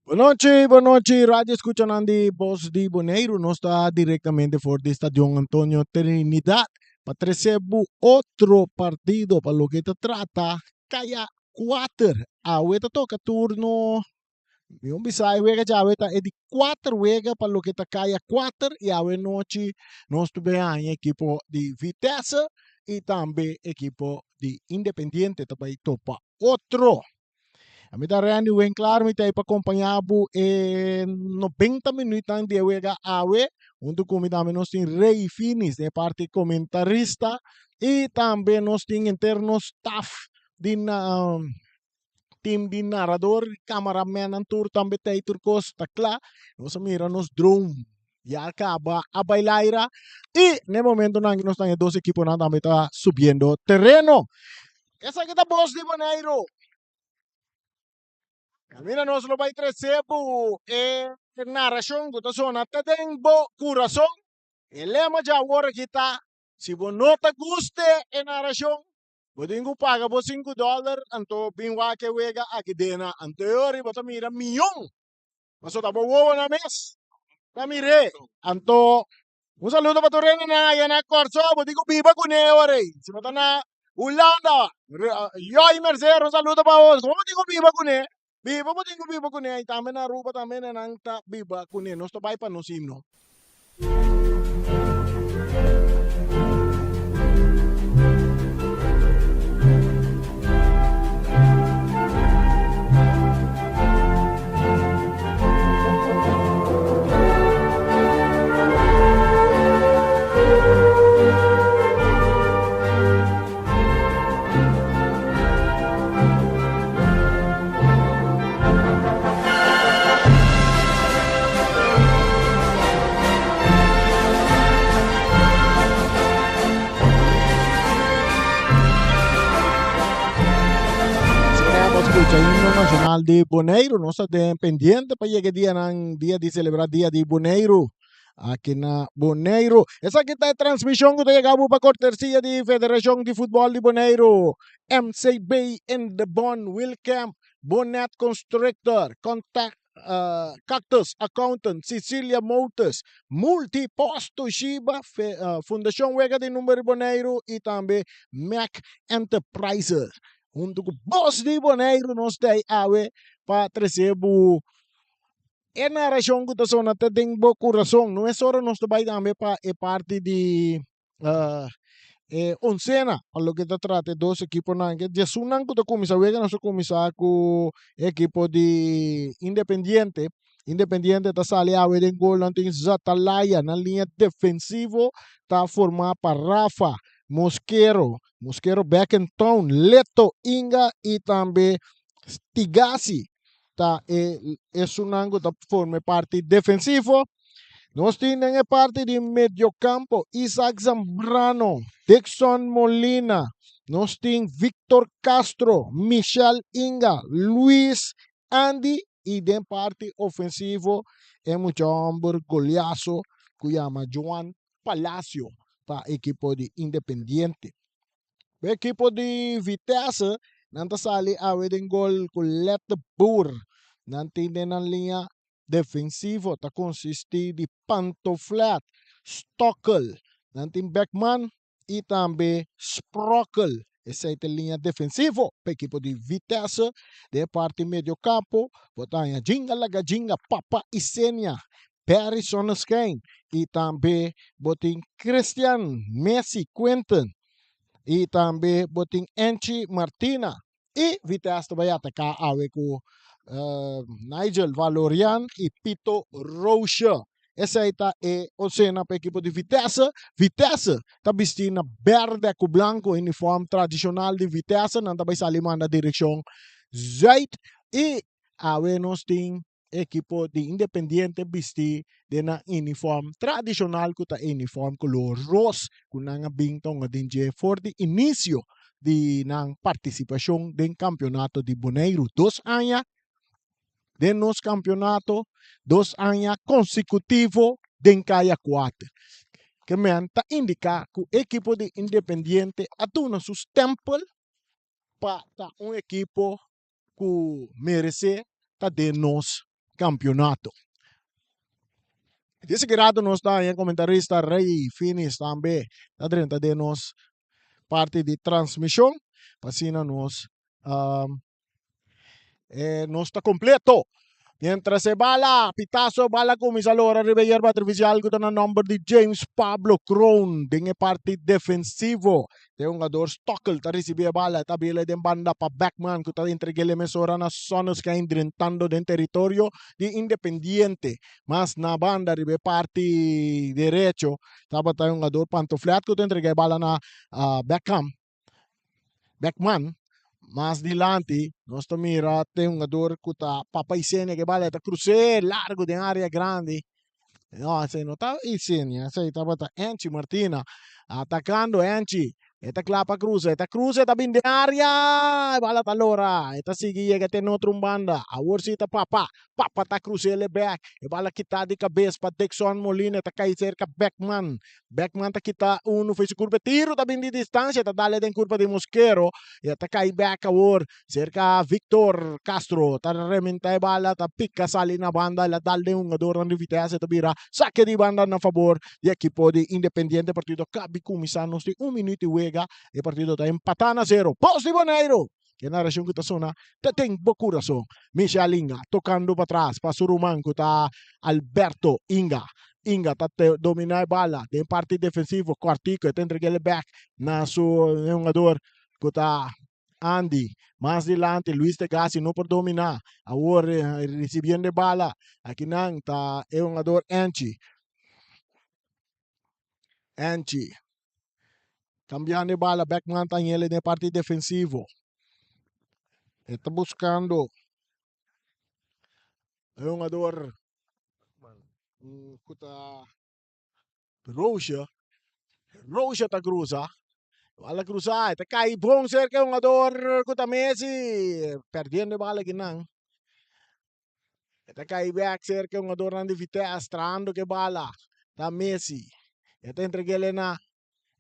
Boa noite, rádio escuchando Voz de Boneiro, nós está diretamente fora do estádio Antônio Trinidad para receber outro partido para o que te trata, Caia 4, a ueta toca turno, yung bisay wega já ueta é de 4 wega para o que te Caia 4 e a noite nós tivemos a equipo de Vitesse e também equipo de Independiente também topa outro. A mim da Randy Wen claro, me tem para acompanhar em 90 minutos de wega awe, onde como também nós tem Rei Finis, de parte comentarista, e também nós tem interno staff de team de narrador, cameraman, and tour também tem turcos, tá claro, nós mira nos drone. Ya acaba a bailar y en el momento en que nos están dos equipos también está subiendo terreno. Esa que está Voz de Boneiro. Mira, nós lo vai trazer narração do zona tem bo coração. E lema já agora que tá. Se você não te guste a narração, você paga por $5, então bem que wega aqui dentro. Anterior, você mira milhão. Mas você tá boa na mesa. Tá mire. Então, un saludo para tu reina na yana corso. Você digo viva com ele. Se você tá na Holanda, yo y Mercedes, un saludo para vos. Como digo viva con él? Viva, mo tengo viva con él. También na Aruba, también na Nanta, viva con él. No estoy para no himno. Escucha el himno nacional de Boneiro, no está pendiente para llegar día de celebrar día de Boneiro. Aqui na Boneiro. Essa aqui está a transmissão que chega para cortesia de Federação de Futebol de Boneiro. MCB in the Bon Wilcamp, Bonnet Constructor, Contact Cactus Accountant, Cecilia Motors, Multiposto Shiba, Fundação Wega de Número Boneiro e também Mac Enterprises. Junto com Voz de Boneiro, nós temos para trazer a narração que nós temos no coração. Não é só nós também para a parte de oncena, a lo que se trata dos equipos. Já sunan que começar nós começar com o equipo de Independiente. Independiente está saliendo de gol, não tem Zatalaya na linha defensiva, está formado para Rafa, Mosquero back in town, Leto, Inga e também Stigasi. Tá, é sunango da forma parte defensivo. Nós temos a parte de medio campo, Isaac Zambrano, Dixon Molina. Nós temos Victor Castro, Michel Inga, Luis Andy. E da parte ofensivo, é muito homem goleaço, que chama Joan Palacio, para a equipe de Independiente. O equipe de Vitesse, não sali a um gol com Lette Boer. Não tem na linha defensiva, está consiste de Pantoflat, Stockel, não tem Beckman e também Sprockel. Essa é a linha defensiva para a equipe de Vitesse, de parte meio campo, botanha Jinga Lagadinga, Papa e Senia, Perry Sonneschein e também botin Christian Messi Quentin e também botin Enchi Martina e Vitesse vai atacar com Nigel Valorian e Pito Rocha. Essa aí tá a cena para a equipe de Vitesse. Vitesse está vestindo verde com branco, uniforme tradicional de Vitesse. Não vai sair na direção Zuid. E nós temos a equipe de Independiente vestir de uniforme tradicional, que é uniforme color rosa, com uma bintão de for de início de participação do campeonato de Boneiro. 2 anos de nos campeonato, 2 anos consecutivos de Caia 4. Que me indica que o equipo de Independiente atuna sus tempos para um equipo que merece de nos campeonato. Desse grado nós está em comentarista Rei Finis também, tá dentro de nós parte de transmissão, passina nós nós está completo. Mientras se bala, pitaso, bala kumisalora, Ribeyer Batrivisial, ko na number di James Pablo Crown, dinge parte defensivo. Yung ador Stockel, tari si bala, tabila din banda pa backman, ko ta entregele mesora na sonos ka indrentando den territorio di Independiente. Mas na banda, ribe parte derecho, taba tayong ador pantuflat, ko ta entregele bala na backman, mas dilante, nós mira tem um jogador que tá papaisene que vale tá cruce largo de área grande. No, se não tá Isenia, se tá bata Enchi Martina atacando Enchi. Eta Clapa Cruze, tá bem de área, bala talora, eta sige que tem outro banda, a Worsita Papa tá Cruze ele back, e bala kita de cabeça para Dexon Molina, tá cai cerca Beckman tá kita uno fez curva tiro, tá bem de distância, tá dale den curva de Mosquero, e tá cai back a Wor, cerca Victor Castro, tá rementa e bala, tá pica sali na banda, la dale un jogador de vitesse, tá vira, saque de banda na favor de equipo de Independiente, partido cabi kumisanos de 1 minuto e el partido está empatando a 0. Positivo Nairo. Que narración que está zona, te tengo corazón. Michel Inga tocando para atrás, para Suruman, que está Alberto Inga. Inga está dominando bala, de parte defensivo, Quartico, te entrega el back, na su jugador, que está Andy, más adelante, Luis de Gassi, no por dominar, ahora recibiendo bala, aquí está el jugador Anchi. Cambiando de bala, Beckman está em ele na parte defensivo. Ele está buscando um jogador que está Rocha está cruza. Bala cruzar, está cai bom cerca um jogador que está Messi. Perdendo a bala aqui não. Está cai back cerca um jogador de vitesse, trando que bala. Está Messi. Está entregando na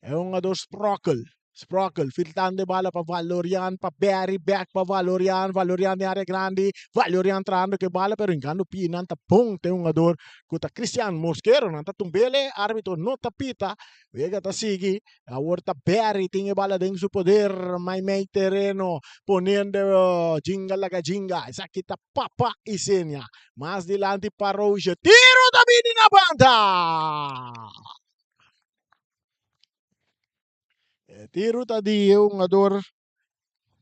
é um jogador Sprockel, filtrando bala para Valorian, para Barry, back para Valorian de área grande, Valorian trando que bala, pero engano pinan, ta ponte um jogador, que tá Cristian Mosquero, não tá tumbele, árbitro não tá pita, vega tá sigi, a horta Barry tinha bala dentro do poder, mais meio terreno, ponendo jinga laga jinga, essa aqui tá papa e senha, mais dilante para Roja, tiro da mini na banda! Tiro tadi yung ador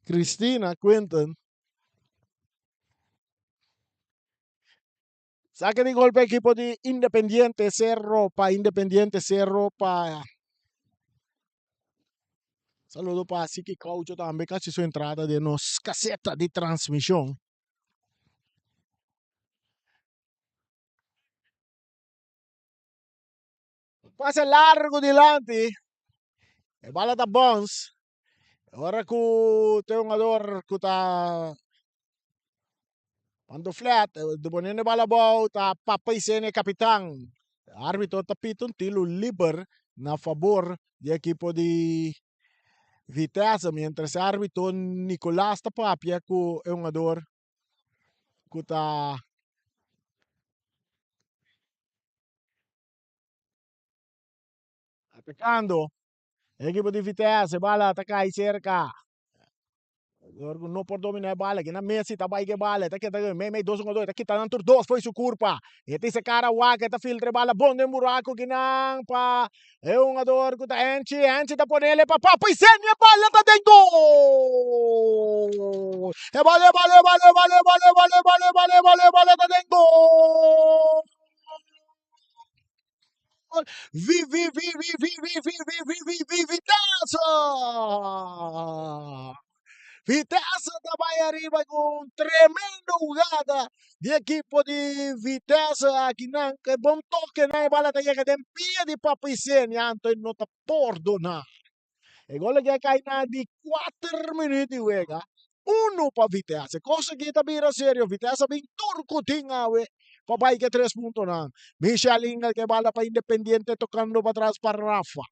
Cristina Quinton. Saque de golpe equipo de Independiente Cerro pa saludo para Siki Coach também casi sua entrada de nos caseta de transmissão. Passa largo dilante. E bala da Bons. Ora que tem um jogador que tá quando flat, deponendo bala boa, tá papaisene capitão. Árbitro tapito tilo liber na favor do equipo de Vitesse, mientras árbitro Nicolás Tapapia, que é um jogador que está atacando. Equipo de Vitesse, bala ataca aí cerca. Não por dominar a bala, que na Messi tá vai que bala, tá que tá meio 2-1-2, tá que tá nantur 2 foi su curpa. E tem esse cara wa que tá filtre bala bom de buraco que não pa é um jogador que tá Enchi tá por ele pa papa e senya bala tá dentro. E vale tá dentro. Vitesse! Vitesse também arriba com tremenda jogada de equipo de Vitesse aqui não, que bom toque na bola tá chega de pia de Papicene, Anto não tá perdonar. E gol que cai na de 4 minutos wega. Uno para Vitesse, cosa que tá vira sério, Vitesse bem turco tinha we. Papai que 3 pontos na. Michel Inga que bala para Independiente tocando para trás para Rafa.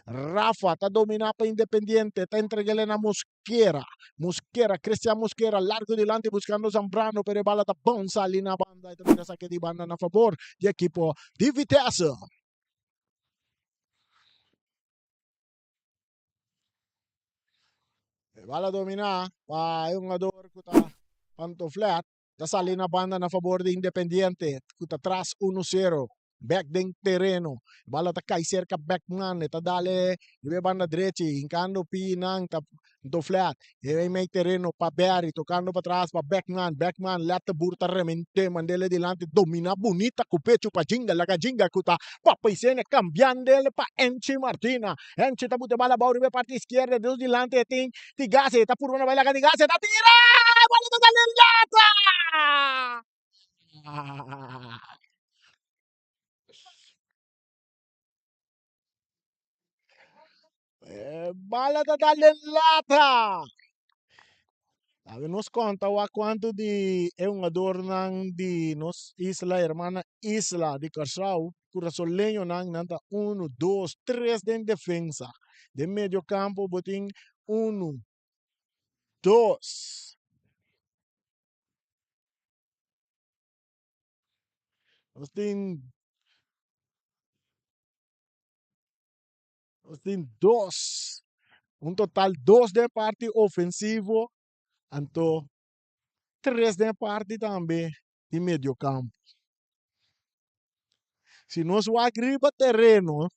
Rafa está dominando para Independiente, está entregando a Mosquera. Mosquera, Cristian Mosquera, largo delante buscando Zambrano, pero bala está bonza ali na banda e também saque de banda a favor do equipo de Vitesse. Bala dominar, pa yung ador ko ta pantoflat, ta sali na banda na favor de Independiente, kuta atrás 1-0. Back ding terreno, bala ta kay cerca back man, ta dale, ibe banda diretti, incando pinang ta flat, e may terreno pa Berry, tocando pa atrás pa backman, lata burta remente, mandele dilante, domina bonita, cupecho pa jinga, laga jinga kuta, papaisene, cambiandele pa Enchi Martina, Enchi ta bute bala bauri be parte izquierda, dos dilante, ting, Tigase, ta purva na baila ka Tigase, ta tira! Bola ta dall'andata! Bala ta dall'andata! Sabe, nos conta o quanto de é um adornan de nos isla, hermana isla de Cachau, curaçolenho nang nanta 1, 2, 3 de defensa. De meio campo, botin 1, 2. Nós tem 2. Um total 2 de parte ofensivo, então 3 de parte também de meio campo. Se nós agriba terreno,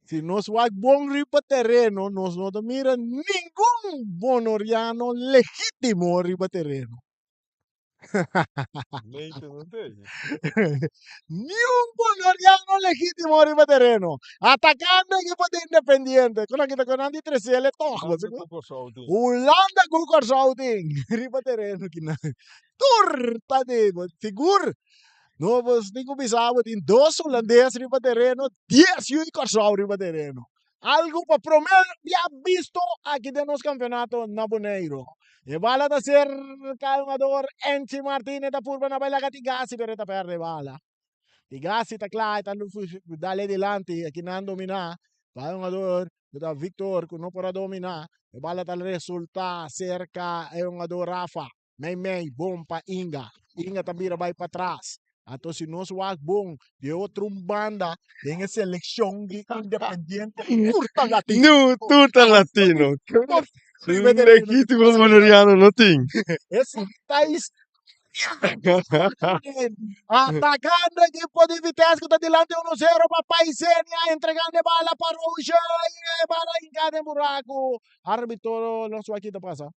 se nós bom riba terreno, nós não mira nenhum bonoriano legítimo riba terreno. Leite não tem. Nenhum bonoriano legítimo riba terreno. Atacando equipo de Independiente. Quando kita konandi 13 ele toco. Holanda com Korsauting. Riba terreno kina. Turta de figur. Novos nem começava tem 2 holandeses riba terreno, 10 e Korsau riba terreno. Algo para prometer já visto aqui de nos campeonato na Boneiro. E bala da ser calmador Enchi Martinez da purba na baila Tigasi pero ta perde bala. Tigasi ta clay ta dale delante aqui não domina. Calmador da Victor que não para dominar. E bala tal resulta cerca é um ador Rafa. May bom pa Inga. Inga também vai para trás. Ato si nós wag bom de outro banda tem a seleção de Independiente turta latino. No, tuta latino. Legítimo bonoriano não tem. Esse país atacando equipo de Vitesse que está delante 1-0 para Paisenia, entregando bala para Rocha, bala em cada buraco. Árbitro, não sei o que passa.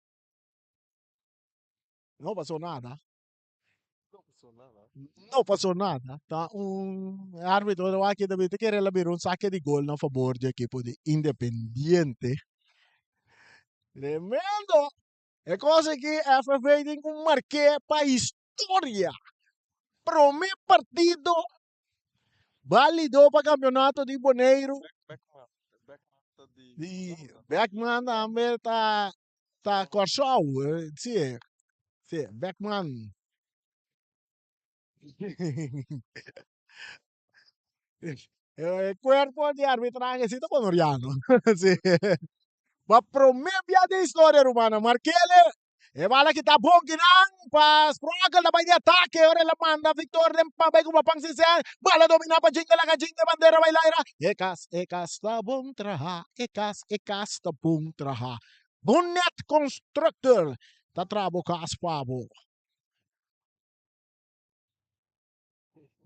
Não passou nada. Não passou nada. Tá árbitro aqui também tem que relabir saque de gol a favor do equipo de Independiente. Tremendo! É coisa que a FFA tem que marcar para a história. Primeiro partido válido para campeonato de Boneiro. Beckman também está Korsau. Sim, Beckman. El cuerpo de arbitraje sí colombiano. Sí. Va promemia de historia rumana. Marquele. E bala kita bom ginang pas struggle na de ataque ora la manda Victor dem pa bay kuma pang sisen bala domina pa jinga la jinga bandera bay laira ekas ta bom traha ekas ta bom traha Bonnet Constructor ta trabo ka aspabo.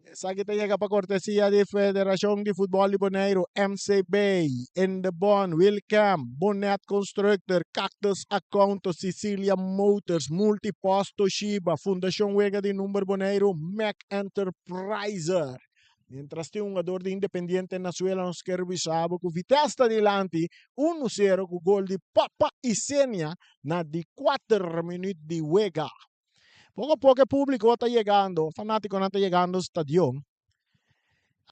Esa que te llega para cortesía de Federación de Fútbol de Bonaire, MCB, In The Bond, Wilcam, Bonnet Constructor, Cactus Accounto, Sicilia Motors, Multiposto Shiba, Fundación Huega de Número Bonaire, Mac Enterpriser. Mientras tem um jogador de Independiente na Venezuela nos quer avisar que o Vitesse adelante 1-0 com o gol de Papa e Senia na de 4 minutos de Huega. Poco a poco el público está llegando, fanático no está llegando al estadio.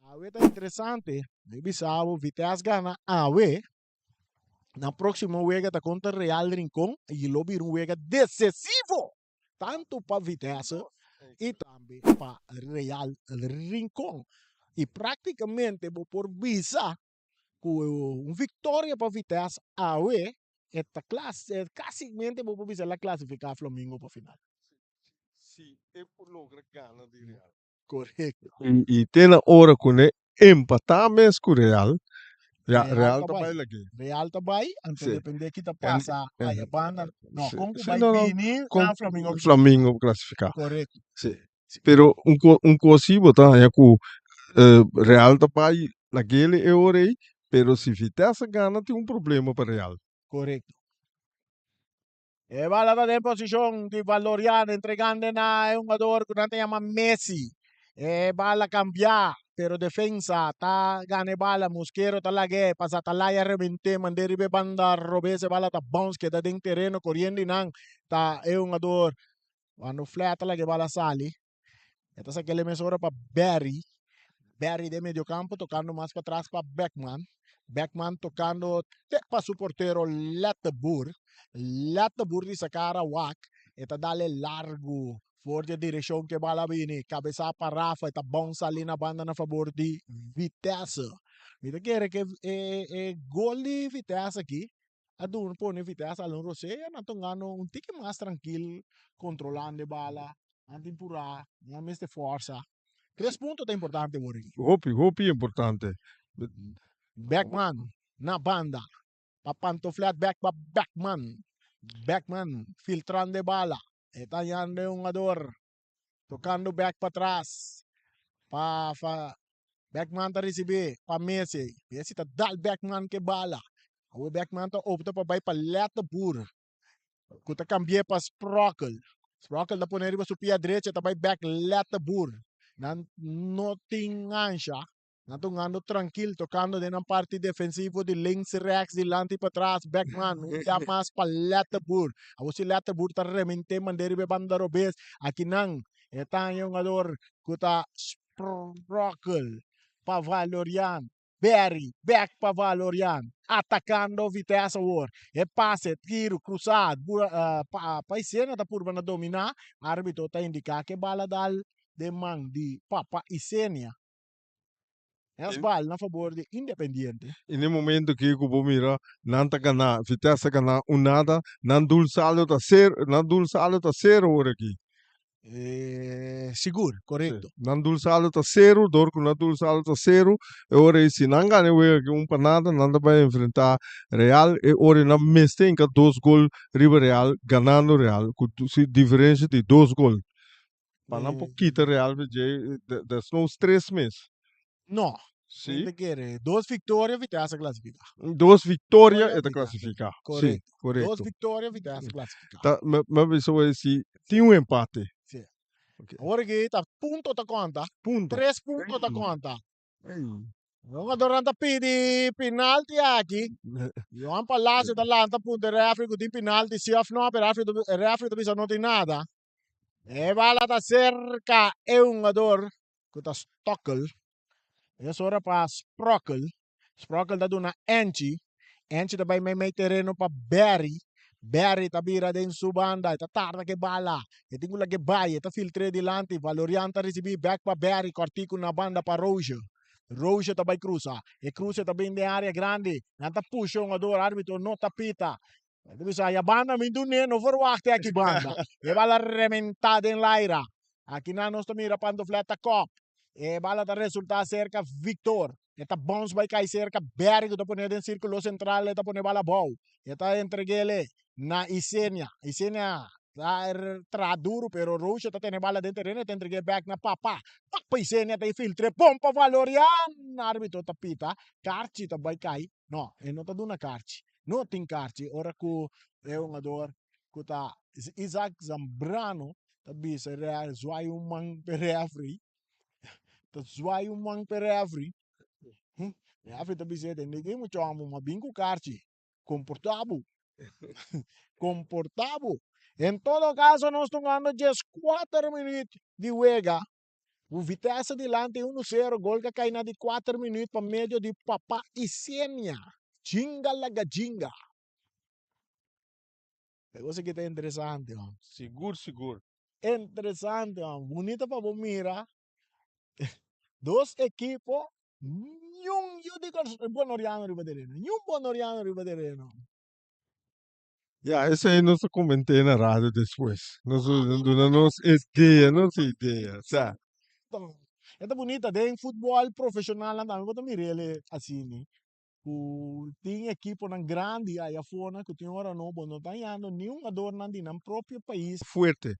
Ahora está interesante. Bisao, Vitesse gana. Ahora, na próxima juega está contra Real Rincón y lo vira un juega decisivo. Tanto para Vitesse y también para Real Rincón. Y prácticamente por visa, com vitória para Vitesse awe esta classe quase vou dizer la classificar Flamengo para final. Sim, é por logra gana de Real. Correto. E tem na hora com empatar mesmo com o Real. Real Real tá também aqui. Real tá bem, então Sim. depende que tá passa a banda. Não, Sim, como que sim, vai não, vir com a Flamengo Flamengo classificar. correto. Sim. Pero coisa botar é que o Real também naquele é hora aí, pero se Vitesse gana tem problema para Real. Correcto. Va la in posizione di Valoriano entregando a un giocatore che si chiama Messi. Bala cambia, pero defensa ta gane bala Mosquero ta lage pasa ta laya rebente manderi be banda robese bala ta bounce che da ding terreno corriendo nang ta è un giocatore quando flat lage bala sali. Esta sa que le mesora pa Barry de medio campo tocando más para atrás para Beckman. Beckman tocando para su portero Letteburg. Letteburg di sacara wak. Eta dale largo. For de direção que bala bini. Cabeça para Rafa. Eta bounce ali na banda na favor de Vitesse. Mita quer que gol de Vitesse aqui. Adun po ni Vitesse alun Rosé. Na tongano um tique mais tranquilo. Controlando a bala. Antimpura. Não meste força. 3 pontos é importante, Mori. Hopi é importante. Backman, na banda. Papantoflat back pa Backman. Backman, filtrando de bala. Está yando un ador. Tocando back para atrás. Backman ta recibe. Pa Messi. Messi ta dal Backman que bala. O Backman ta opta pa bay pa Letteburg. Kuta cambie pa Sprockle. Sprockle da poner pa su pia direita ta bay back Letteburg. Não tinha siya. Natungando tranquilo, tocando din ang parte defensivo de links rex de lante para trás, Beckman, ya mas pa Letteburg. Ako si Letteburg ta remente manderi be banda robes, aqui nang, etang yung ador, kuta Sprockle, pa Valorian, Berry, back pa Valorian, atacando Vitesse War, e passe, tiro, cruzado, paisena ta purba na domina, arbitro ta indica que bala dal de mang di Papa Isenia. Bal na favor de Independiente. E no momento que o mira, nanta gana, Vitesse gana nada, não dul saldo tá zero hora aqui. Seguro, correto. Não dul saldo tá zero, dorco não dul saldo tá zero, e ora se não ganha o panada, não vai enfrentar Real, e ora não meste que 2 gol riba Real, ganando Real, com diferença de 2 gol. Para não pouquinho Real, das não 3 meses. Não. Sim. Te quer 2 vitórias, Vitesse classifica. 2 vitórias e classificar. Correto. Sim, correto. 2 vitórias, Vitesse classifica. Tá, mas se tem um empate. Sim. Okay. Agora que tá ponto ta conta. Punto. 3 pontos ta conta. Ei. Não adorando pedi penalti aqui. João Palácio da Lanta punto referee com penalti se off no per referee bisa não tem nada. E bala ta cerca é um jogador que tá Stockel. Essa hora para Sprockle. Sprockle da duna Enchi. Enchi também may terreno para Barry. Barry tabira din su banda. Ita tarda que bala. Ita ngula que bay. Ita filtre dilante. Valorian ta recibi back para Barry. Cortico na banda para Roja. Roja também cruza. E cruza também de área grande. Nanta puxa um ador. Árbitro não tapita. Ito bisa ya banda mindunin overwakte aqui banda. E bala rementada em Laira. Aqui na nós mira pando fleta cop. E bala ta resulta cerca Victor. Eta bounce by kay cerca Barry ko tapon den círculo central eta pone bala bow. Eta entregele na Isenia. Isenia tra duro pero Rocha ta tene bala den terreno eta entregue back na Papa. Papa Isenia ta filtre pompa Valorian. Arbitro tapita. Carci ta by kay. No, e non ta duna Carci. No tem Carci. Ora ku é um jogador que tá Isaac Zambrano tabi sa Real Zuayo mang perefri. Dat zwaai um mang perefri. Perefri tabi sa ninguém mo chama mabingo carchi. Comportable. Comportable. Em todo caso, nós estamos ganhando 4 minutos de Wega. O Vitesse adelante 1-0. Gol que cai na de 4 minutos para meio de Papa Isenia. Jinga laga jinga. Negócio que tá interessante, ó. Seguro. Interessante, ó. Bonita para mira. 2 equipos Yung dico buon Oriano Ribadereno. Yung buon Oriano Ribadereno. Ya, esse aí nós comentei na rádio depois. Nós não ideia, não sei ideia, sabe? Ito bonita din football professional lang dami ko to mirele asini. Ku ting equipo ng grande aí afora ku ting ora no bono tayano ni un adornan din ang proprio país. Fuerte.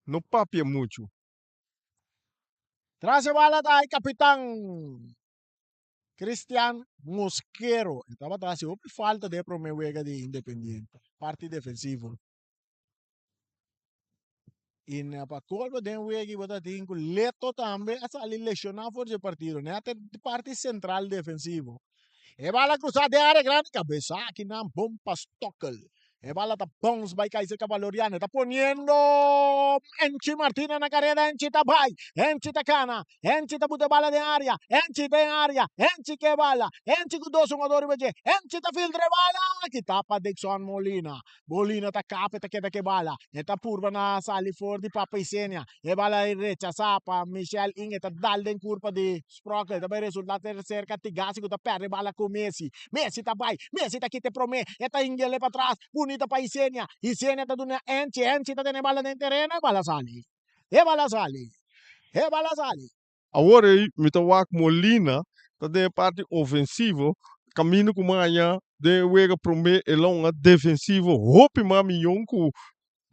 Não papia muito. Tras bala tayo kapitang Cristian Mosquero. Estaba atrás, falta de promuega de Independiente. Parte defensivo. In pa colpo den wegi bota tinko leto tambe asa ali lesionar for de partido, né? Até parte central defensivo. E bala cruzada de área grande, cabeça aqui na bomba Stockel. E bala tá bounce by Kaiser Cavaloriano, está poniendo Enchi Martina na carrera, Enchi tá vai, Enchi tá cana, Enchi tá bute bala de área, Enchi tem área, Enchi que bala, Enchi com dois jogadores beje, Enchi tá filtre bala, que tapa Dixon Molina, Molina tá capa, tá queda que bala, e tá purva na sali for di Papa Isenia, e bala recha sapa, Michel Inge tá dal den curva di Sprockle, tá bem resultado cerca tigasi ko tá perre bala com Messi, Messi tá vai, Messi tá quite prome, e tá ingele para trás, bonita pa Isenia, Isenia tá duna Enchi, Enchi tá tene bala dentro terreno, e bala sali, e bala sali, e bala sali. Agora aí, me tá Molina, tá de parte ofensivo, caminho com manhã, de wega prome e longa defensivo, hope mami yonku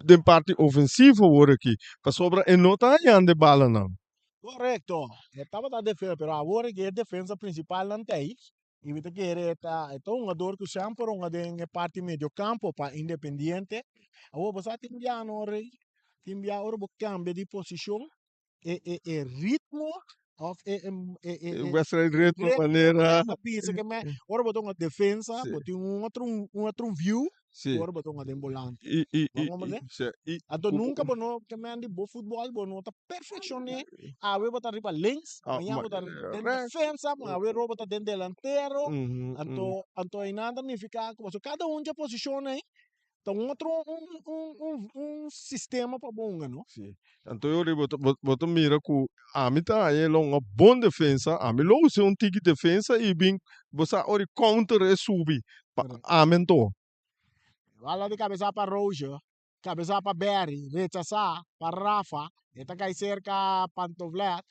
de parte ofensivo agora aqui, para sobra e não tá de bala não. Correcto, estava da defesa, pero agora que é defesa principal não tem. E você quer então um jogador que sempre um de parte meio campo para Independiente. Agora você tem já no rei, tem já agora o cambio de posição e ritmo of Essa é ritmo maneira. pisa que me agora botou uma defesa, Sim. botou outro view, Sim. agora botou uma volante. E Vamos ver? Ato nunca bono que me andi bo futebol bono ta perfeccione a we bota riba links amanhã bota den defensa a we ro bota den delantero anto ainda nem ficar como cada já posiciona aí então outro sistema para bom não Sim. Então eu boto mira que a mim tá aí uma boa defesa, a mim logo se um tique defesa e bem você ori counter e subir. A mim to. Wala di cabeça para Rojo, cabeça para Berry, rechaza para Rafa, eta kay cerca Pantovlet,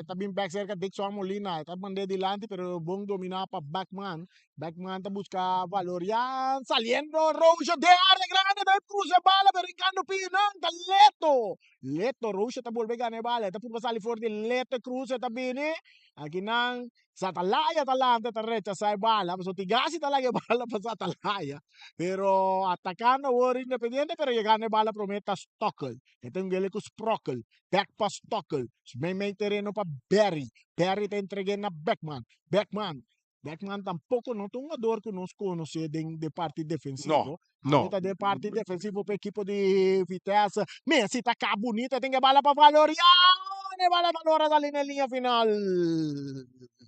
também back cerca Dixon Molina, eta mande dilante pero bom domina para Backman, Backman ta busca Valorian, saliendo Rojo de área grande, de cruce bala, brincando pinang, Leto, Rojo ta volve gane bala, eta pura sali for de Leto cruce ta bini, aqui nang sa talaya talante ta rechaza bala, so tigasi talaga bala pa sa talaya. Pero atacando war Independiente, pero llegando bala prometa Stockel. Ito yung gili ko Sprockle. Back pa Stockel. May terreno pa Berry. Berry te entregue na Beckman. Beckman tampoco no tungador que nos conoce de parte defensivo. No. Ahorita de parte defensivo para equipo de Vitesse. Messi tá cá bonita, tem que bala para Valoriano. Bala Valora ali na linha final.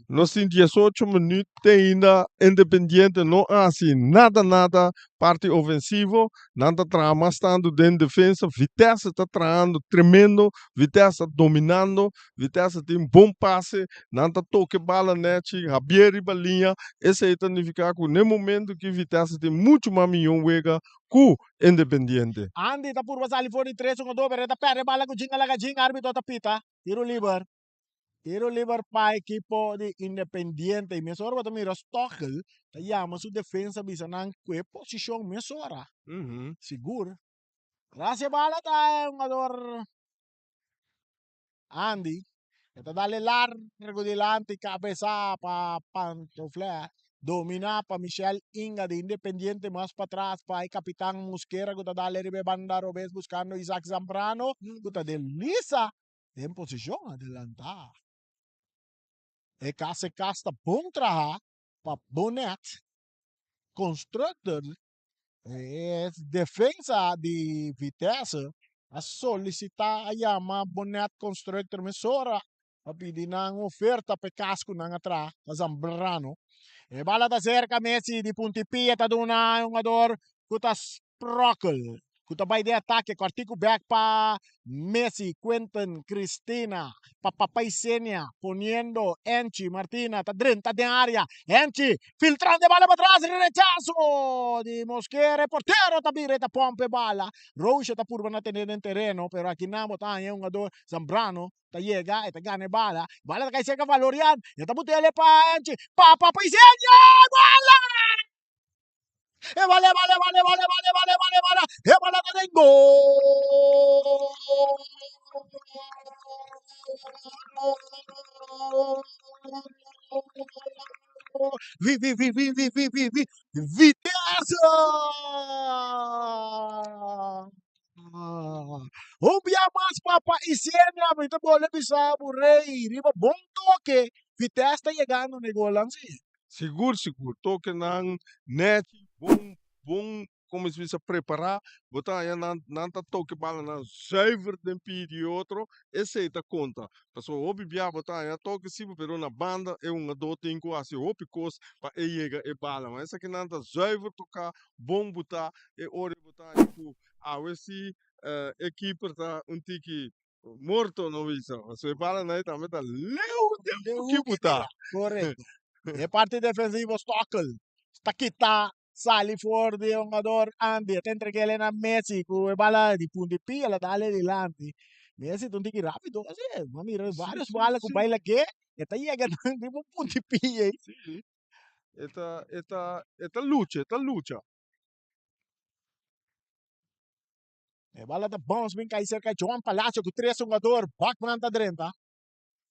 Nós em 18 minutos ainda Independiente não assim nada parte ofensivo, nada trama estando dentro de defesa, Vitesse está traindo tremendo, Vitesse dominando, Vitesse tem bom passe, nada toque bala net, Javier e balinha, esse aí significa que no momento que Vitesse tem muito mais milhão wega ku Independiente. Andi ta purwa sali for 3-1 pero ta pere bala ko jinga laga jinga arbitro ta pita, tiro liber pa equipo de Independiente e mesora ba mira Stockel, ta yama su defensa bisa nang kwe posisyon mesora. Siguro. Gracias bala ta jogador Andy. Ito dale largo dilante cabeza pa Pantofle. Domina pa Michel Inga de Independiente más para atrás pa Capitán Mosquera guta dale ribe banda Robes buscando Isaac Zambrano guta de Lisa en posición adelantada. E case casta bom traha pa Bonet Constructor defensa de Vitesse a solicitar a yama Bonet Constructor mesora a pedir ng oferta pe casco nang atra sa Zambrano. E bala ta cerca Messi di Puntipia ta duna yung ador kuta Sprockle. Kutabay de ataque, Cortico back pa Messi, Quentin, Cristina, Papapaisenia, poniendo Enchi, Martina, Tadrin, de área, Enchi, filtrando bala para atrás, rechazo di Mosquera, portero tabire ta pompe bala, Rocha ta purba na tener en terreno, pero aquí namo tayo yung ado Zambrano, ta llega, eta gane bala kay Seca Valorian, eta butele pa Enchi, Papapaisenia, bala! Vale, vale, vale, vale, vale, vale, vale, vale. Vale, vale, gol! Vi, Vitesse! Umbia mas papa Isienia, ahorita bola bisa Rei, riba bom toque. Vitesse está chegando no gol assim. Seguro, seguro. Toque ng net, bom, como se diz, preparar, botar aí na toque bala na zuiver den pidi outro, esse tá conta. Pessoal, obi bia botar aí toque sim, pero na banda é do tinco assim, opi cos para chega e bala, mas essa que não tá zuiver tocar, bom botar e ore botar aí ku a esse equipe tá tiki morto no visa. Se bala na também tá leu que botar. Correto. E parte defensivo Stockel. Stakita, sali fuori di un ador Andy, te entreghe na Messi, con bala di punti P, la dale di lanti. Messi tu tiki rapido, assim, mami, vários bala com baila que, e tá chegando de um punti P aí. Sì, esta lucha. E bala da bons vem cair cerca de João Palacio com 3 jogador, Bachmann tá dentro.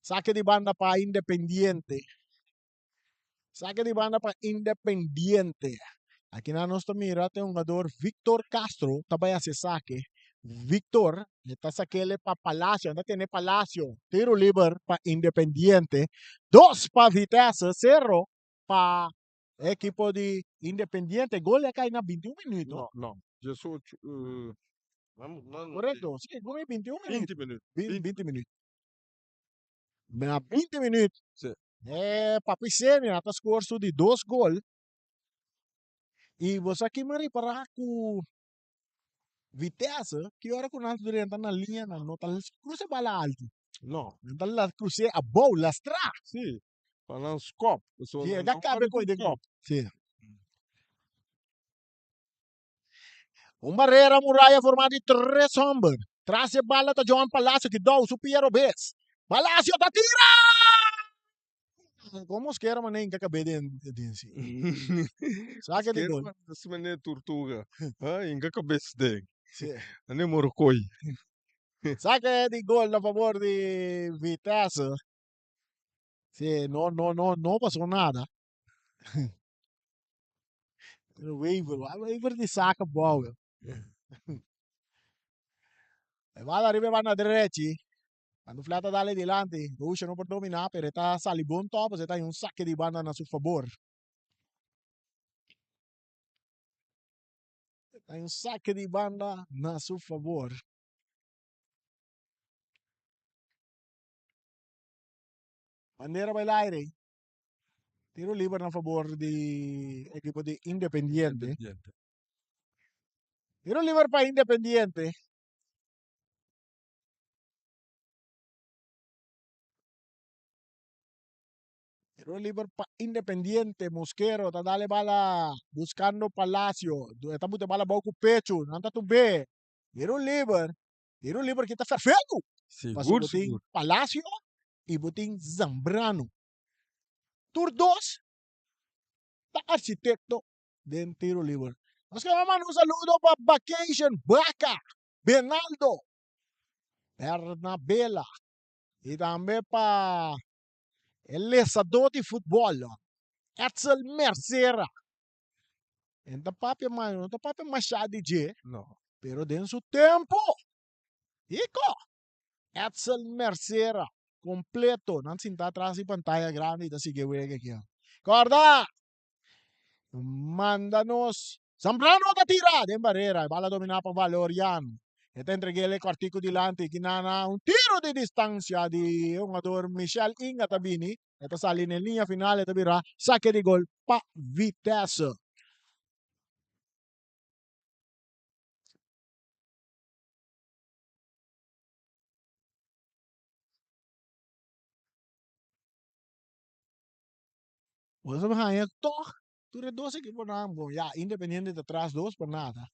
Saque de banda para Independiente. Saque de banda para Independiente. Aqui na nossa mira tem um jogador Victor Castro, também se saque. Victor, está saquele para Palacio, ainda tem Palacio. Tiro livre para Independiente. 2 para Vitesse, 0 para equipo de Independiente. Gol é cair na 21 minutos. No. Eu sou. Correto, sim, gol é 21 minutos. 20 minutos. 20 minutos. Na 20 minutos. Sì. Papisenia, atas curso de 2 gols. E você aqui, Mari, para com Vitesse, que hora que nós durante na linha, não tá cruze bala alto. No. Não tá lá cruze a bola, lastra. Sì. Para um scope. Sim, dá cabe com ele. Sim. Barreira muralha formada de 3 homens. Traz a bala da João Palacio, que dá o Piero Bess. Palacio da tira! Como os querem, mas nem cabe de si. Saca de gol. Se mene tortuga. Inga cabeça dele. Sim. Ane morocoi. Saca de gol a favor de Vitesse. Sí, no pasó nada. Waiver de saca bola. Va arriba van a derecha. Quando flata dalle di lanti, riescono per dominare, per età sali buon top, se hai un sacco di banda a suo favore. Hai un sacco di banda a suo favore. Bandera per l'aereo. Tiro libero a favore di equipo di Independiente. Tiro libero per Independiente. Tiro libero para Independiente, Mosquero, tá dale bala buscando Palacio. Tá bute bala boco pecho, não tá tu bem. Tiro livre que tá ferfego. Passou botim Palacio e botim Zambrano. Tur 2, tá arquitecto de tiro livre. Nós queremos mandar um saludo para Vacation Baca, Bernaldo, Bernabela e também para el lesador de futebol, Etzel Mercera. Não tá papi machado de, No. pero dentro su tempo. Ico, Etzel Mercera, completo. Não se tá atrás de pantalla grande e tá sigue aqui. Corda! Mándanos. Zambrano da tira de barrera. Bala dominada por Valorian. Ito entreguele Cortico dilante. Ginana un tiro di distancia di jugador Michel Ingatabini. Ito sali nel linea finale. Ito bira saque di gol pa Vitesse. Pues ganha toch. Tu re dos equipos na bom. Ja, Independiente atrás dos por nada.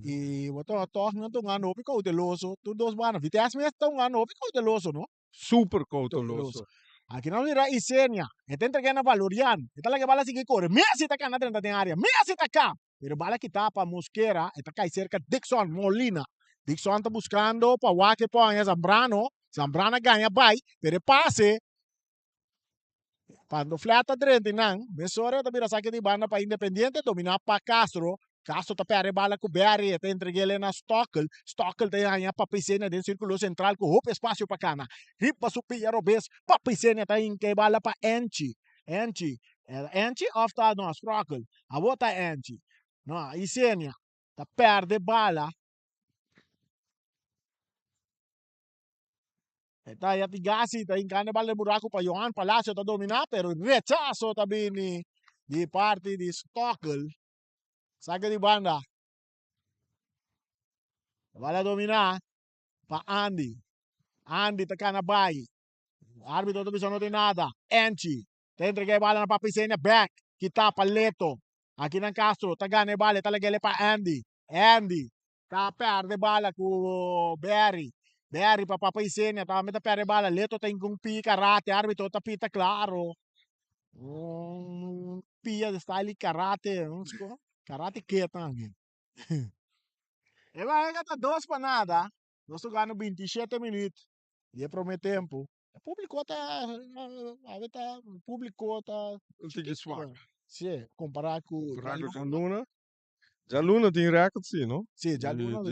E botou toch não tão ganhando o cauteloso. Tu dois bana. Vitesse mesmo tão ganhando o cauteloso, não? Super Cauteloso. cauteloso. Aqui não mira Isenia. Está entregando a Valorian. Está lá que bala sigue corre. Messi tá cá na dentro da área. Messi tá cá. Pero bala que tá para Mosquera. Está cá cerca Dixon Molina. Dixon tá buscando para Wake para Zambrano. Zambrano ganha vai. Pero passe. Quando flata drente nang, mesora ta bira sakit di banda pa Independiente domina pa Castro. Castro ta pere bala ku Berry te entregele na Stockel. Stockel te hanya pa piscina den círculo central ku hop espaço pa cana. Rip pa supi Robes pa piscina ta inke bala pa Enchi. Enchi. Enchi afta no Stockel. A vota Enchi. No, Isenia. Ta perde bala. Está ya tigasi ta inkane bala buraco pa Johan Palacio ta domina pero rechazo ta bini di parte di Stockel. Saca di banda. Bala domina pa Andy. Andy ta kanabay. Arbitro to bisa no nada. Enchi. Te entregué bala na papisenya back. Kita paleto. Aqui na Castro. Tagane bala talagele pa Andy. Andy. Ta perde bala ku Berry. Berry pa papisenya. Ta meta perde bala. Leto ta ingkung pi karate. Arbitro ta pita claro. Pia de style karate. Karate que também. E vai gata dois para nada. Nós jogando 27 minutos. E é para o meu tempo. O público está. O público está. Tige zwak. Sim, comparar com. Braco Januna. Januna tem record, sim, não? Sim, já não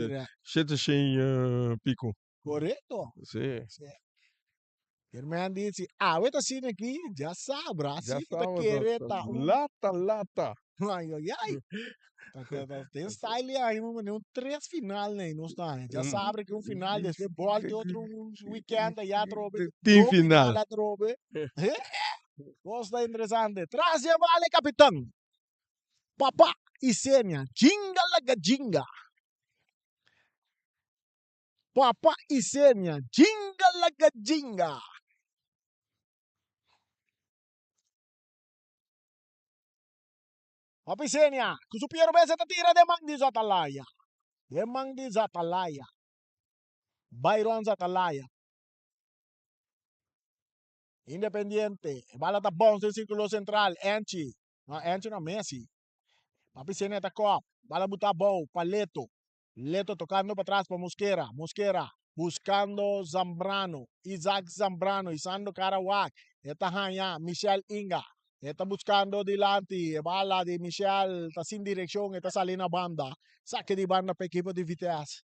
Zit sem pico. Correto. Sim. Irmão disse, eu assim aqui, já sabe, Já assim, tá estava. querendo. Lata. Ai. Tem style aí, mano, três final, né? Não está, já sabe que final, depois volta outro weekend, já trobe. Team final. Trobe. Gosta interessante. Traz a vale, capitão. Papa e Sênia, jinga laga jinga. Papa e Sênia, jinga laga jinga. Papa e Sênia, kusupiero besa tira demang di Zatalaya. Demang di Zatalaya. Byron Zatalaya. Independiente. Bala tá bom no círculo central. Enchi. Não, Enchi não, Messi. Papi Sene tá cop. Bala botar bom. Para Leto. Leto tocando para trás para Mosquera. Mosquera. Buscando Zambrano. Isaac Zambrano. Isando Karawak. Eta hanya. Michel Inga. Eta buscando dilante. Bala de Michel. Tá sin dirección. Eta salina banda. Saque de banda para equipo de Vitesse.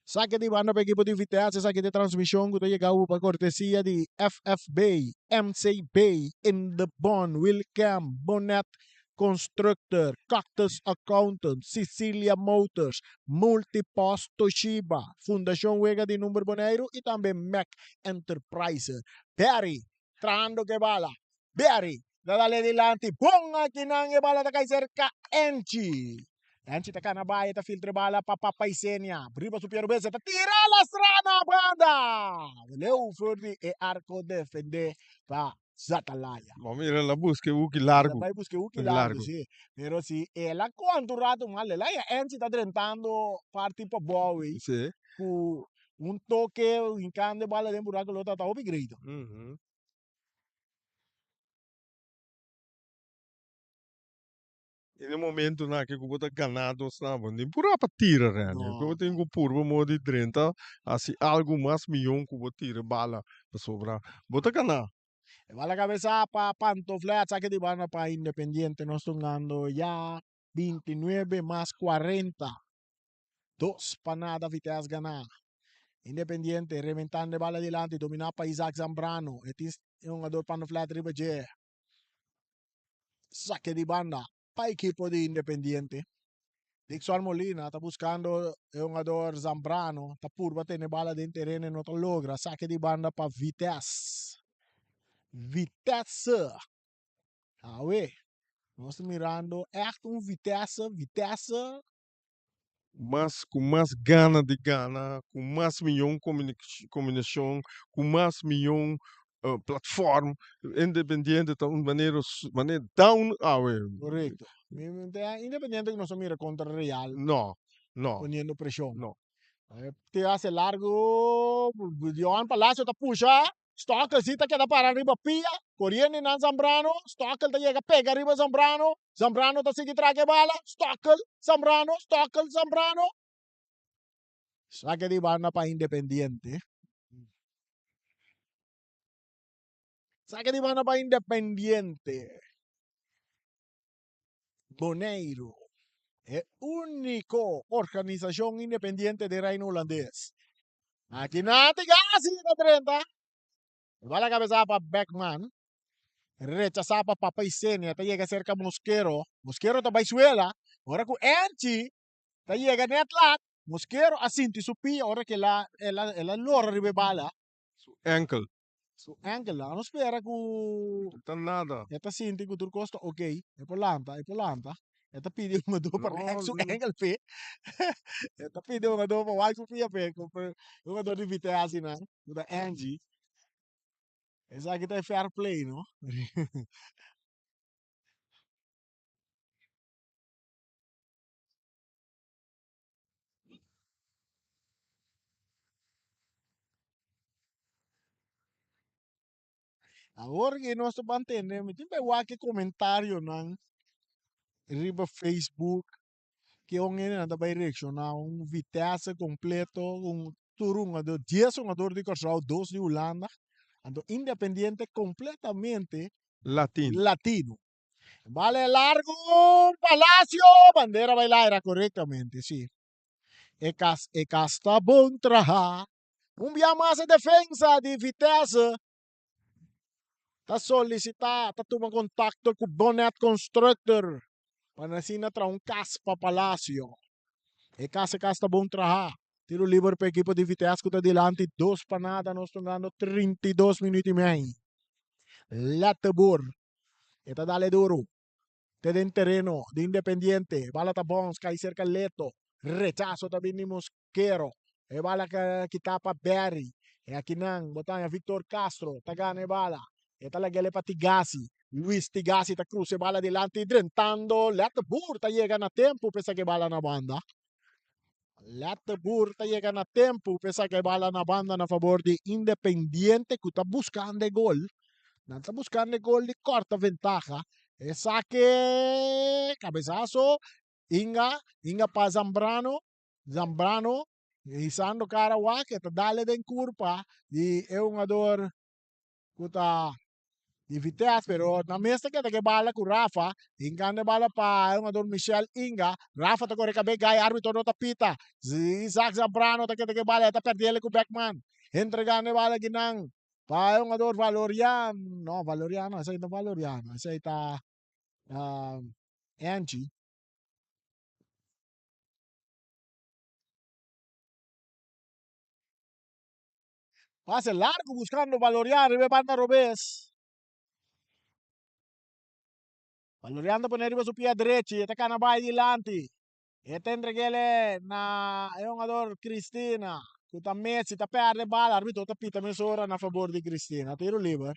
Saque de banda para equipo de Vitesse, saque de transmissão que chegou para cortesia de FFB, MC Bay, In The Bond, Wilcam, Bonnet, Constructor, Cactus Accountant, Sicilia Motors, Multipost Toshiba, Fundação Wega de Número Boneiro e também Mac Enterprise. Berry, trando que bala. Berry, dale adelante, ponga que não bala da Kaiser Enchi. Enchi ta kanabaya ta filtre bala pa papaisenia. Briba superior besa ta tira la strana banda. Leu Furdi e arco defende pa Zatalaya. Ma mira la busca uki largo. Vai busque uki largo, sì. Pero si ela quanto rato male, la Enchi ta drentando parti pa Bowie. Sì. Cu un toque in cande bala den buraco lo ta obi grito. In een moment na que eu ganado sabe, nem por apa tira né, eu tenho por modo de 30, assim algo mais milhão que eu tira bala para sobrar, bota ganar. Va la cabeza para Pantoflea, saque de banda para Independiente, nos están dando ya 29 más 40. Dos para nada, Vitesse ganar. Independiente, reventando bala adelante, dominar para Isaac Zambrano. Este es un jugador Pantoflea triple G. Saque de banda para equipo de Independiente. Dixon Molina está buscando un jugador Zambrano. Está purba tener bala de terreno y no te logra. Saque de banda para Vitesse. Vitesse. Ué, nós estamos mirando echt Vitesse. Mas com mais gana de gana, com mais milhão combinação, com mais milhão platform Independiente de una manera down Correcto. Independiente que no se mire contra Real, no, no, poniendo presión. no. Te hace largo, Johan Palacio te puxa, Stockel sí te queda para arriba, pia, corriendo en Zambrano, Stockel te llega, pega arriba Zambrano, Zambrano te sigue traque bala, Stockel, Zambrano, saque de banda para Independiente. Saque de banda para Independiente. Boneiro. Es único organización independiente de reino holandés. Aquí nada te gasi de 30. Va la cabeza para Beckman. Rechazar para Papa Isenia. Te llega cerca Mosquero. Mosquero te Baisuela. Ahora con Enchi. Te llega Netlat. Mosquero asinti su pia. Ahora que la lora ribe bala. Su ankle. Su ankle la. Non spera ku. Está nada. Esta sinti ku turcosta. Ok. E polanta. Esta pide uma dopa No, su no. ankle pe. Esta pide uma dopa. Wai su pia pe. Uma dopa de vitesse na. Da Angie. Essa aqui tá fair play, não? Agora que nós estamos entendendo, tem que comentário na riba Facebook que alguém anda vai reaccionar vitesse completo, turun do 10 jogador de Corral, 2 de Holanda, ando independiente completamente Latino. latino. Vale largo, Palacio, bandera bailar correctamente, sí. E casta bom trabalho. Via mais a defesa de Vitesse. Tá solicitar, tá tomando contato com o Bonnet Constructor. Para assim tra um caspa Palacio. E casa bom trabalho. Tiro livre para a equipe de Vitesse que está delante. 2 para nada, nós estamos ganhando 32 minutos e meio. Latebur. E tá dale duro. Te den terreno de Independiente. Bala tá bom, cai cerca Leto. Rechazo também de Mosquero. E bala que tapa Berry. E aqui não, botanha Victor Castro. Tá ganha bala. E tá lagele para Tigasi. Luis Tigasi tá cruce bala delante. Drentando. Latebur tá llega na tempo. Pensa que bala na banda. Latebur tá llega na tempo. Pensa que bala na banda na favor de Independiente. Que tá buscando gol. Não está buscando gol de corta ventaja. Saque, cabezazo, Inga para Zambrano, isando Karawa, que está dale den curva, de é um jogador que está de Vitesse, pero na mesa que bala com Rafa, Inga de bala para um jogador Michel Inga, Rafa está corre cabe gai, árbitro não tapita, Isaac Zambrano está que bala, está perdendo com Beckman, entregando bala ginang, para um jogador Valorian, no, Valoriano, essa aí está Valoriano, essa aí está Angie. Pase largo buscando Valoriano, e banda Robes. Valoriano pone arriba su pie derecho, e está vai dilante. E te entregele na é um jogador Cristina, que tá Messi, tá perde bala, arbitro tá pita mesura na favor de Cristina. Tiro livre.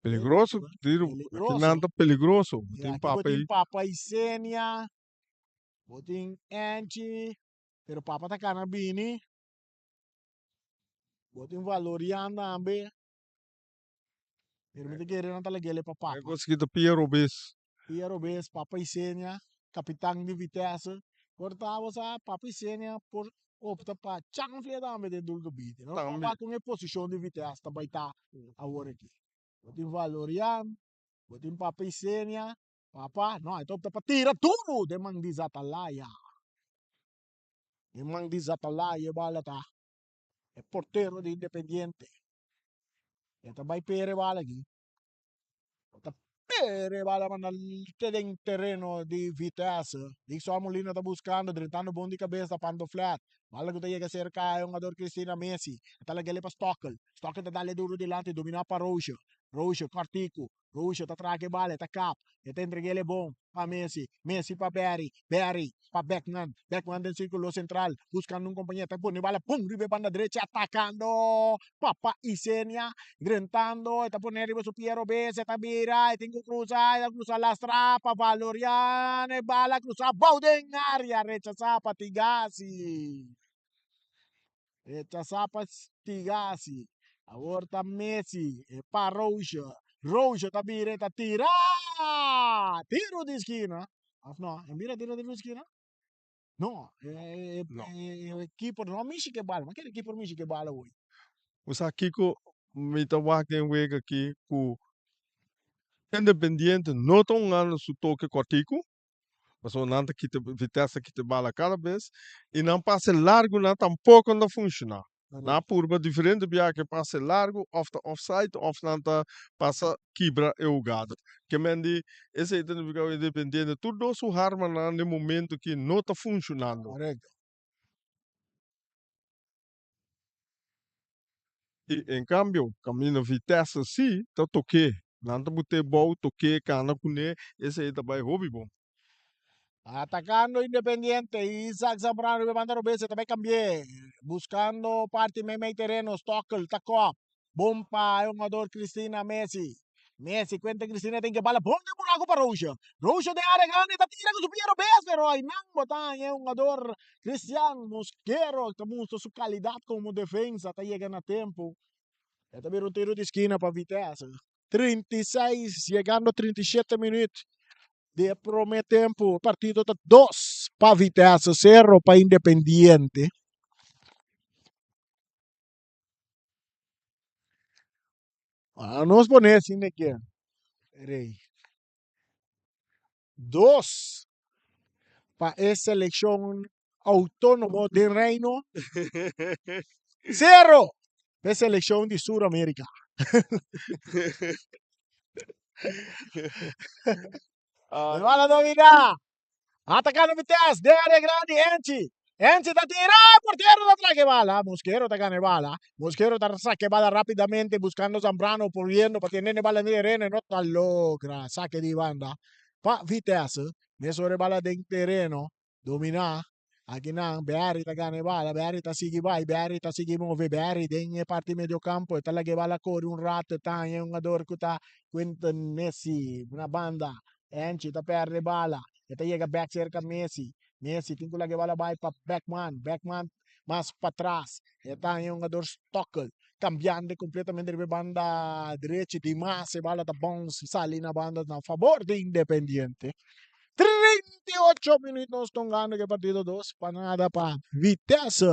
Peligroso, tiro. Aqui nada peligroso. Tem Aqui papo aí. botin Papa Isenia, botin Anchi, pero Papa tá Canabini, botin Valoriano também. Pero me querer não tá legale pa Papa. Negócio que Piero Bis. Piero Bes, Papa Isenia, capitão de Vitesse, cortava sa Papa Isenia por opta pa chanfle também de dulgo bite. Não Também. Papa com a posição de Vitesse também tá agora aqui. Botin Valorian, botin Papa Isenia, Papa, não, então tá pa tira tudo de mang di Zatalaya. De mang di Zatalaya bala ta. É porteiro de Independiente. E também pere bala aqui. Pere bala man en terreno di Vitesse. Di Molina está buscando, drentando bom de cabeça, pando flat. Bala que llega cerca é um jogador Cristina Messi. Talaga ele para Stockel. Stockel tá dale duro delante, domina para Rocha. Rocha, Cortico, Rocha tá traque bala, tá cap, e tá entregue bom para Messi, Messi para Berry, Berry para Beckman, Beckman del círculo central, buscando un compañero, tá pone bala, pum, ribe banda derecha, atacando, Papa Isenia, gritando, está pone arriba su Piero B, se está mira, tem que cruzar las trapas, Valoriane, bala, cruzar, Bauden, área, rechazar, Patigasi. Chasapa Tigasi. Agora tá Messi. Para Rocha. Rocha tá vireta. Tira! Tiro de esquina. Não, mira tiro de esquina. Não, No. o equipo não mexe que bala. Mas aquele equipo mexe que bala hoje. Usa Kiko, me tawakin en wega aqui, ku Independiente não tão ganhando su toque cortico, mas o nanta que te vitessa que te bala cada vez, e não passe largo, não tampouco não funciona. Na curva diferente, via que passe largo, of the offside, of nanta passa quebra o gado. Que mendi, esse aí tem que ficar independente, tudo su harma no momento que não está funcionando. Correcto. E, em cambio, caminho vitessa, sim, tá toque. Nanta bute bom, toque, cana, cune, esse aí também hobby bom. Atacando Independiente, Isaac Zambrano y Bandero Bese también cambié. Buscando parte meme terreno, Stockel, Tacop. Bompa, un jugador Cristina Messi. Messi, cuenta Cristina, tem que bala. Bom de buraco para Rocha. Rocha de área grande, está tira con su Piero Bese, pero hay nang botan, es un jugador Cristiano Mosquero, que mostró su calidad como defensa, está llegando a tiempo. Está viendo un tiro de esquina para Vitesse. 36, llegando a 37 minutos. De primeiro tempo, o partido está 2 para Vitesse, 0 para Independiente. Nós ponemos assim aqui. Peraí. 2 para essa eleição autônoma de Reino. 0 para essa eleição de Sul-América. Vai dominar. Atacando Vitesse, de área grande, Enchi da tira, portero da traque bala, Mosquero da gane bala, Mosquero da saque bala rápidamente buscando Zambrano, corriendo para tener bala de terreno, no ta logra, saque di banda, pa Vitesse, mesore bala de terreno, domina, aqui não, Beari da gane bala, Beari ta sigi vai, Beari ta sigi move, Beari dengue parte medio campo, e tala che bala corre un rato, tanya un ador kuta, Quinton Messi, una banda, Enchi ta perde bala, e ta llega back cerca Messi, Messi, tem que lá que bola vai para Beckman mais para trás. Então é um jogador Stockel, cambiando completamente de banda direita demais, a bola tá bom, sai na banda a favor de Independiente. 38 minutos estão ganhando que partido 2 para nada para Vitesse.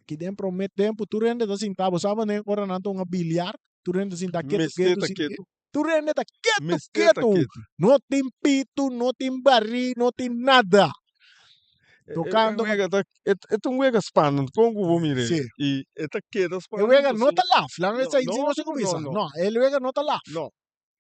Que dentro do tempo, tu rende da centavo, sabe nem agora não estão a bilhar, tu rende assim da quieto, tu rende da quieto, não tem pito, não tem barri, não tem nada. Tocando. É um wega spannend, como vou mirar. Sì. E é queda E wega spannend. não tá lá, flano essa No, não se começa. no. No, ele wega não tá lá. No.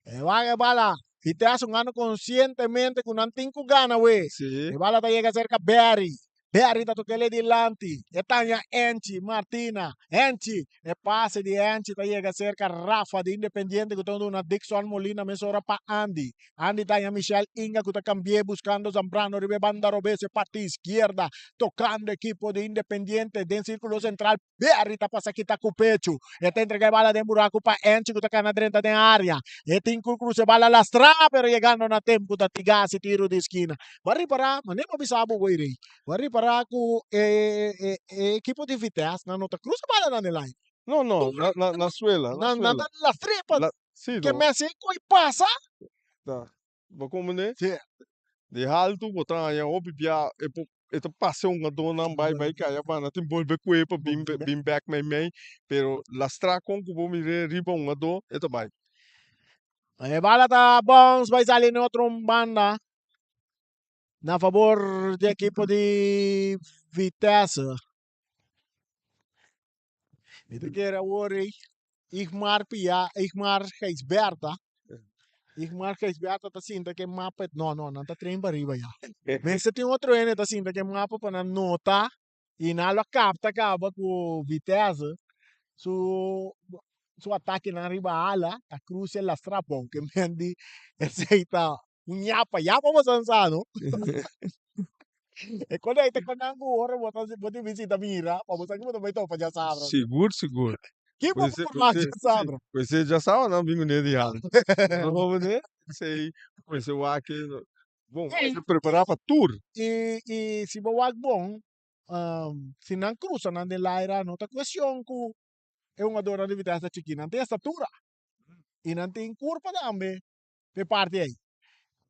E vai bala. E te hace un ano conscientemente con un tinco gana, we. Sì. E bala te llega cerca Berry. Berry ta tocele di Lanti. E tanya Enchi, Martina. Enchi. E passe di Enchi ta llega cerca Rafa di Independiente que todo una Dixon Molina mesora pa Andy. Andy tanya Michel Inga que ta cambie buscando Zambrano, ribe banda Robese, parte izquierda. Tocando equipo de Independiente de círculo central. Berry ta pasa quita cu pecho. E te entrega bala de buraco pa Enchi que ta cana 30 de área. E te incluso bala lastra pero llegando na tempo da tigasi tiro de esquina. Barri para, mas nem mabisabo ko iri. Barri para ko equipo de Vitesse na nota cruz bala na nila. No, na suela. Na las tripas. Sì, Que no. Messi coi passa. Da. Ba como ne? Sì. De halto botar ya obi bia ito passe un dona vai kaya ba natin bolbe kwe pa bim back may pero lastra con kubo mire riba un do ito vai. Bala ta Bones vai salir en otro banda. Na favor de equipo de Vitesse. Ito kera worry. Igmar Geisberta. Igmar Geisberta ta sinta que mapa. No, não tá trem arriba ya. Mas tem outro N ta sinta que mapa para nota. E na lo capta acaba com Vitesse. So su ataque na riba ala, a cruce la strapon, que mendi, aceita, yapa, yapa mo sansano. E quando aí te quando ora, bota visita mira, pa você que bota vai topa já sabra. Seguro, seguro. Que bom Você, por lá já você, sabra. você já sabe, não, bingo nele, já. Vamos ver, sei, você o aqui, bom, você preparar para tour. E se bawag bom, se não cruza na de laira, não tá questão que é uma dora de vitessa chiquina, não tem estatura. E não tem curva também, de parte aí.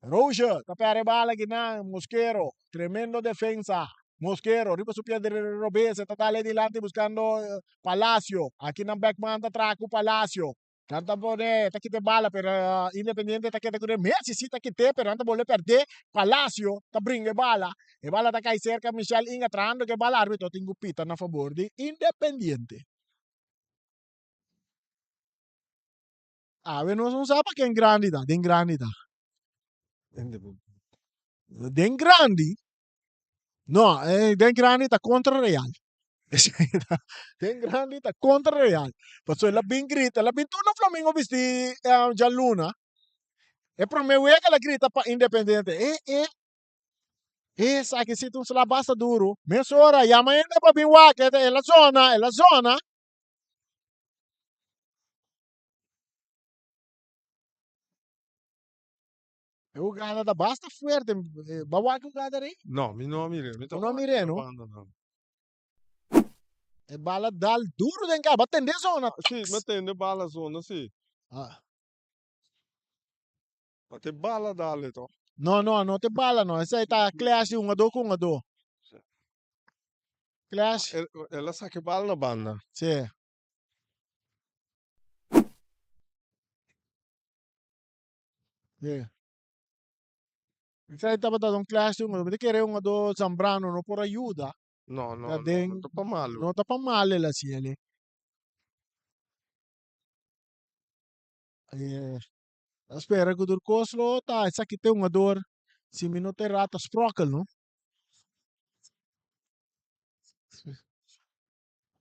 Roja, tapare bala que na Mosquero, tremendo defensa. Mosquero, riba su pie de Robese, tatale dilante buscando Palacio. Aquí na Beckman traco Palacio. Tanta pone, taquite bala, pero Independiente taquite kure Messi si taquite, pero anta bole perder Palacio, ta bringe bala. E bala ta kai cerca Michel Inga trando que bala arbitro tingu pita na favor di Independiente. Ave non sapa che in grandità, den grandità. Den grandi? No, Den grandi está contra Real. Den grandi está contra Real. Pasó la bin grita, la bin tu no Flamengo visti Gialluna. E pro me que la grita pa Independiente. Sa che se tu se la basta duro. Mezz'ora, chiama in pa bin wa che è la zona, è la zona. E o gana da basta fuerte. Bawa que o gana aí. No, mi no mire, mi No mire, no. no. E bala dal duro den ka, battende zona. Sì, mettendo bala zona, sì. Ah. Ma te bala dalle to. No, no te bala no. Essa aí tá clash 1-2 com 1-2. Clash. Ela sa che bala na banda. Sì. Sì. Essa aí tava dando um clash 1-2. Mas querer 1-2 Zambrano no por aiuta. No, no, Ja, no, den, non fa male. non ta pa male la Sieli. Spera que dur Koslo, tá, essa aqui tem uma dor. Se me não ter rata, Sprockle, não?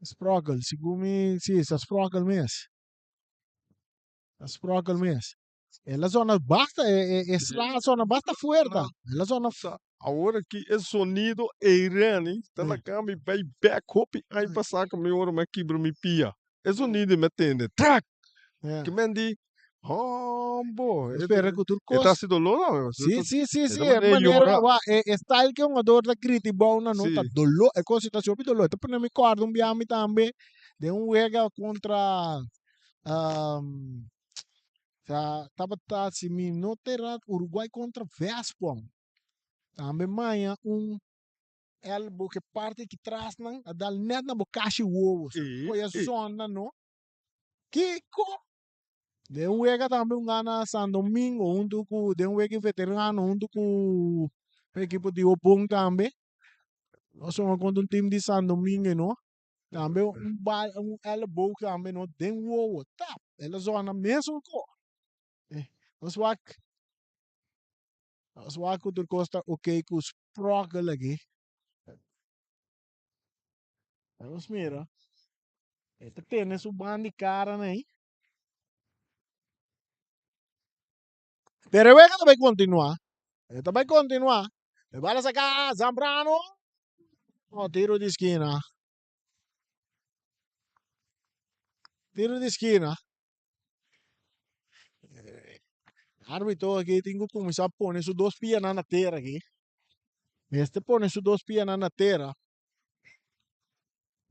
Sprockle, segundo sim, essa Sprockle mesmo. A Sprockle mesmo. Ela zona basta, la zona basta fuerte. Ela zona Agora que esse sonido é irani, tá na cama e vai back up aí passar com meu ouro, mas quebra me pia. É sonido me tende. Track! Que mendi. Boh. Spera que dur E tá se dolor, não? Sì, è maniera, style che un adoro da criti buona, non ta Sì. dolore, e così ta subito dolore. Te pone mi ricordo un biami tambe, de un wega contra, tava se mi noterat Uruguay contra Vespon. Tambe manha elbow que parte que traz nan, a dal net na bocashi ovos. Foi a zona, no? Kiko! De un wega também gana San Domingo, de un wega veterano, com o equipe de Opong também. Nós somos contra um time de San Domingo, não? Também elbow também, não? De um ovo, tá? Ela zona mesmo, co. Nós wak o Costa, ok, com os Sprockle aqui. Vamos mira. Este tem su bandi cara, né? Pero wega vai continuar. Esta vai continuar. E vai sacar Zambrano. Tiro de esquina. Tiro de esquina. Árbitro aqui tem que começar a pôr os dois pés na terra aqui. Este põe os dois pés na terra.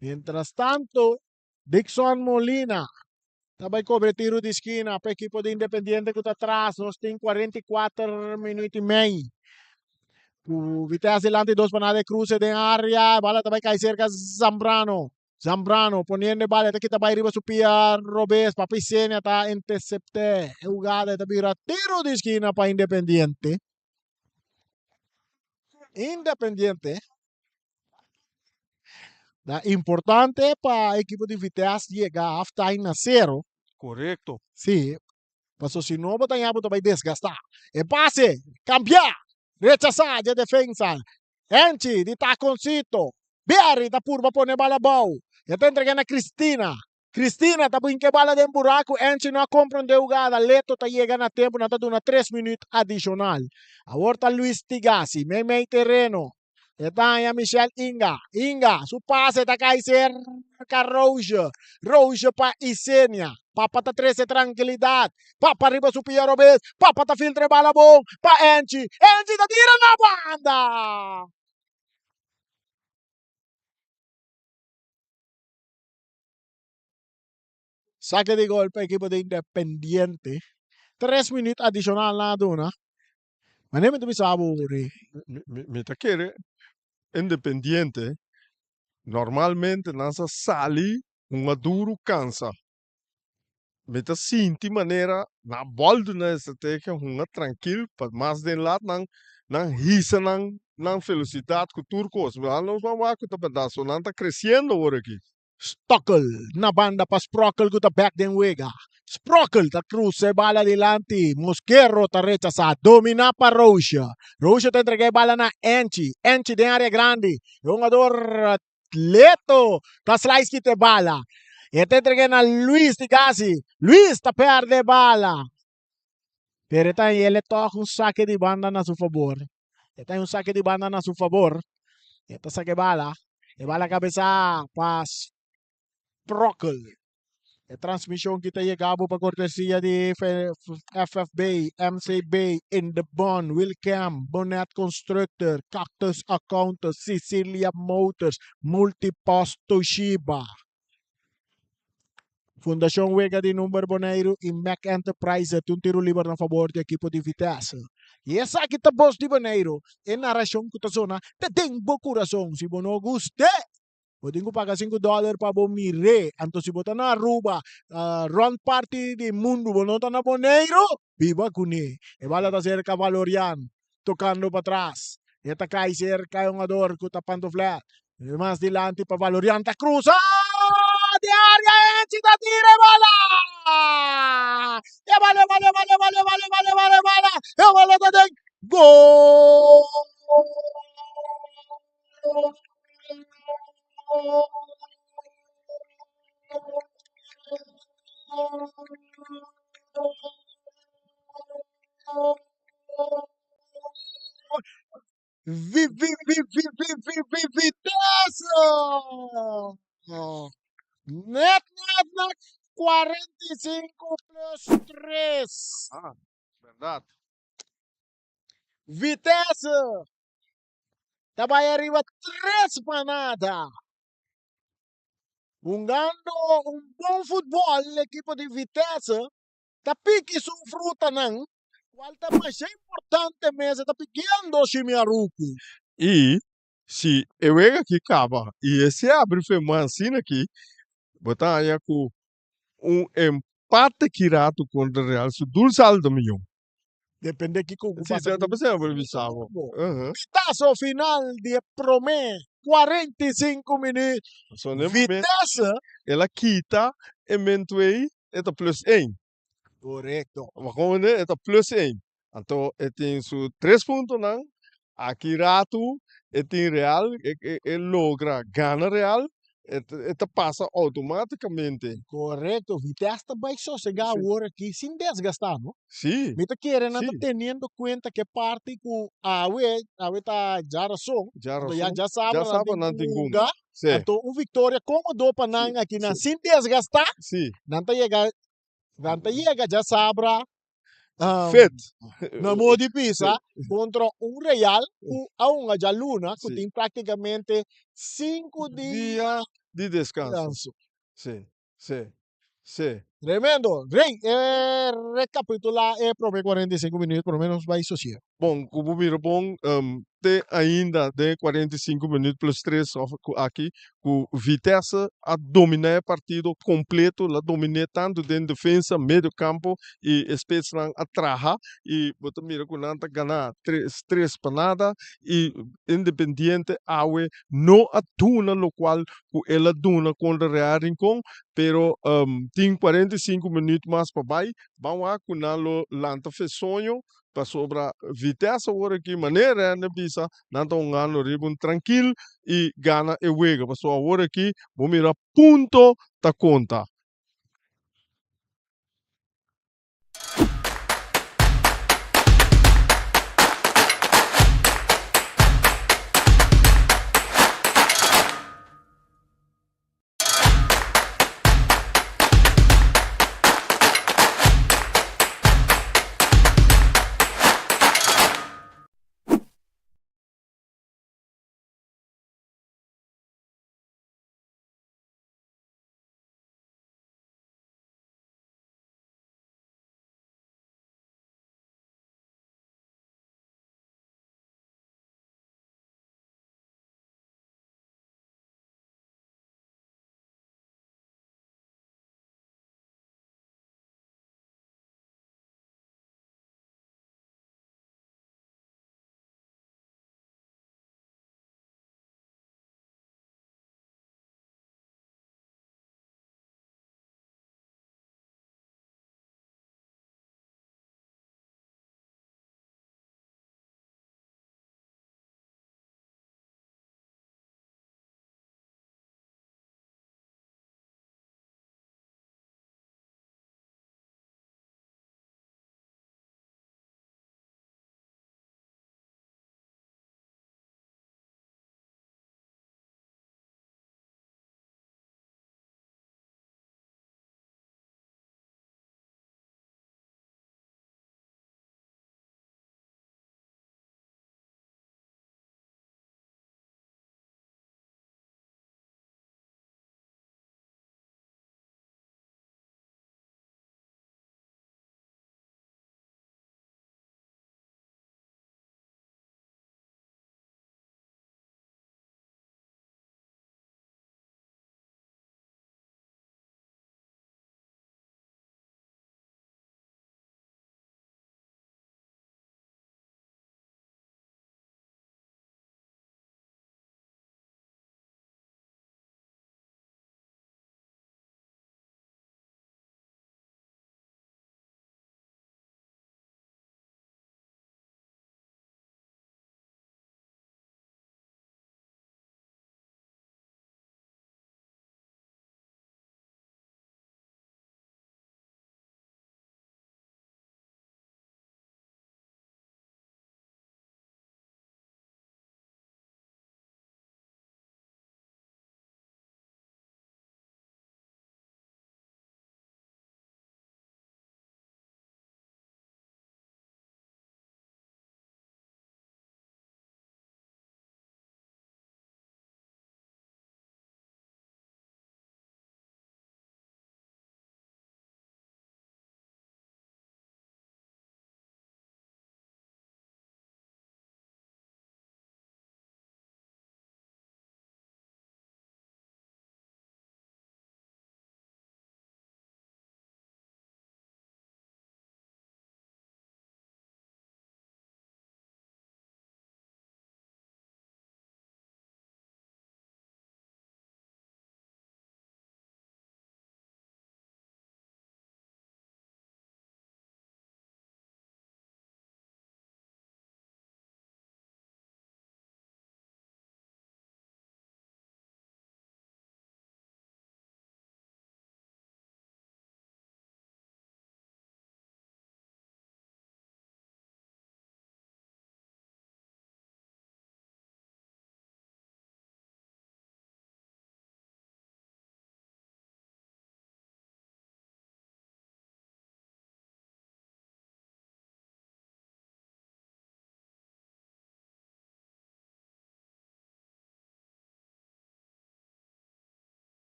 Mientras tanto, Dixon Molina vai cobrir tiro de esquina para a equipe de Independiente que está atrás. Nós temos 44 minutos e meio. O Vitesse delante, dos panadas de cruce de área. Bala vai cair cerca Zambrano. Zambrano poniendo bala, está aqui vai arriba su pia Robes, Papicenia está intercepte. Jugada está vira tiro de esquina para Independiente. Independiente. Da importante para equipo de Vitesse llegar a halftime a 0. Correcto. Sí. Pasó si no batalhamos vai desgastar. E passe, cambiar, rechazar de defensa. Enchi de taconcito. Berry da curva pone bala bom. E está entregando a Cristina. Cristina tá em que bala de buraco, Enchi não compreendeu jogada, Leto tá chegando a tempo, não tá dando 3 minutos adicional. Agora tá Luis Tigasi, meio terreno. Está a Michelle Inga, su pase tá Kaiser Roja. Roja para Isenia. Papa tá 13 tranquilidade. Papa arriba su Piero Bez. Papa tá filtre bala bom. Pa Enchi. Enchi tá tira na banda. Saque de gol para equipo de Independiente. 3 minutos adicional na duna. Mas nem me sabore. Me taquere independiente, normalmente nasa sali uma duro cansa. Meta sinti maneira na boldo na estratégia hunga tranquilo para mais den lat nang hisa nang velocidade que turcos mas não vamos que tá pedaço não tá crescendo agora aqui. Stockel na banda pa Sprockle ko ta back den wega. Sprockle ta cruce bala adelante. Mosquero ta rechazado. Domina pa Rocha. Rocha ta entrega bala na Enchi. Enchi de área grande. Jogador Leto ta slice kite bala. E ta entrega na Luis Tigasi. Luis ta perde bala. Pero ta ele toca un saque de banda na su favor. Está un saque de banda na su favor. Esta saque bala. E bala cabeza pas Sprockle. A transmissão que tem cabo para cortesia de FFB, MCB, In The Bond, Wilcam, Bonnet Constructor, Cactus Accountants, Sicilia Motors, Multipost Toshiba. Fundação Wega de Número Boneiro e Mac Enterprise um tiro livre na favor do equipo de Vitesse. E essa aqui tá boss de Boneiro. E narração que tá zona, tem bom coração. Se você não gosta, pwede ko paga $5 para bumire. Anto si bota na Aruba, run party di mundo, bonota na Boneiro, viva kuni. E bala ta cerca Valorian, tocando para atrás. E ta Kaiser kayongador ko ta pantoflat. E mas dilante pa Valorian ta cruza! Di área Enchi ta tire bala! E vale. E vale ta deng. Gol! Vitesse! Net 45 plus 3. Ah, verdade. Vitesse! Também arriba 3 para nada. Jugando bom futebol, a equipe de Vitesse. Tá pique su fruta não. Qual tá mais importante mesmo, tá piqueando Chimiaruku. E se eu ego aqui acaba e esse abre femansin aqui, botar aí com empate kirato contra o Real su dul saldo milhão. Depende que como Sim, já tá pensando em Bissau. Pitazo final de Promé, 45 minutos. Só nem Vitesse. ela quita eventuei eta plus 1. Correcto. Mas como né, eta plus 1. Então, tem su 3 pontos não. Aqui rato, tem Real, logra gana Real, passa automaticamente. Correcto. Vitesse também sossegar agora aqui sem desgastar, não? Sim. Me tá querendo, Sim. tá tendo conta que parte com a tá já razão. Já sabe não tem como. Então, vitória cômodo para nós aqui na sem desgastar. Sim. Não chega, já sabe. Fet. Na modo de pisa contra Real, a uma já Luna, que tem praticamente 5 dias de descanso. Sim. Tremendo. Rey, recapitular por 45 minutos, por lo menos vai socio. Bom, como viram, tem ainda de 45 minutos plus 3 aqui, com Vitesse a dominar o partido completo, a dominar tanto dentro de defesa, meio campo e Spezia a traja e você mira que não ganhar 3 para nada e Independiente awe não atuna lo qual ela duna contra Real Rincón, pero tem 45 minutos mais para baixo, vamos a kunalo lanta fez sonho para sobra Vitesse agora que maneira né bisa nanta um ano ribon tranquilo e gana e wega para agora aqui vamos mirar ponto ta conta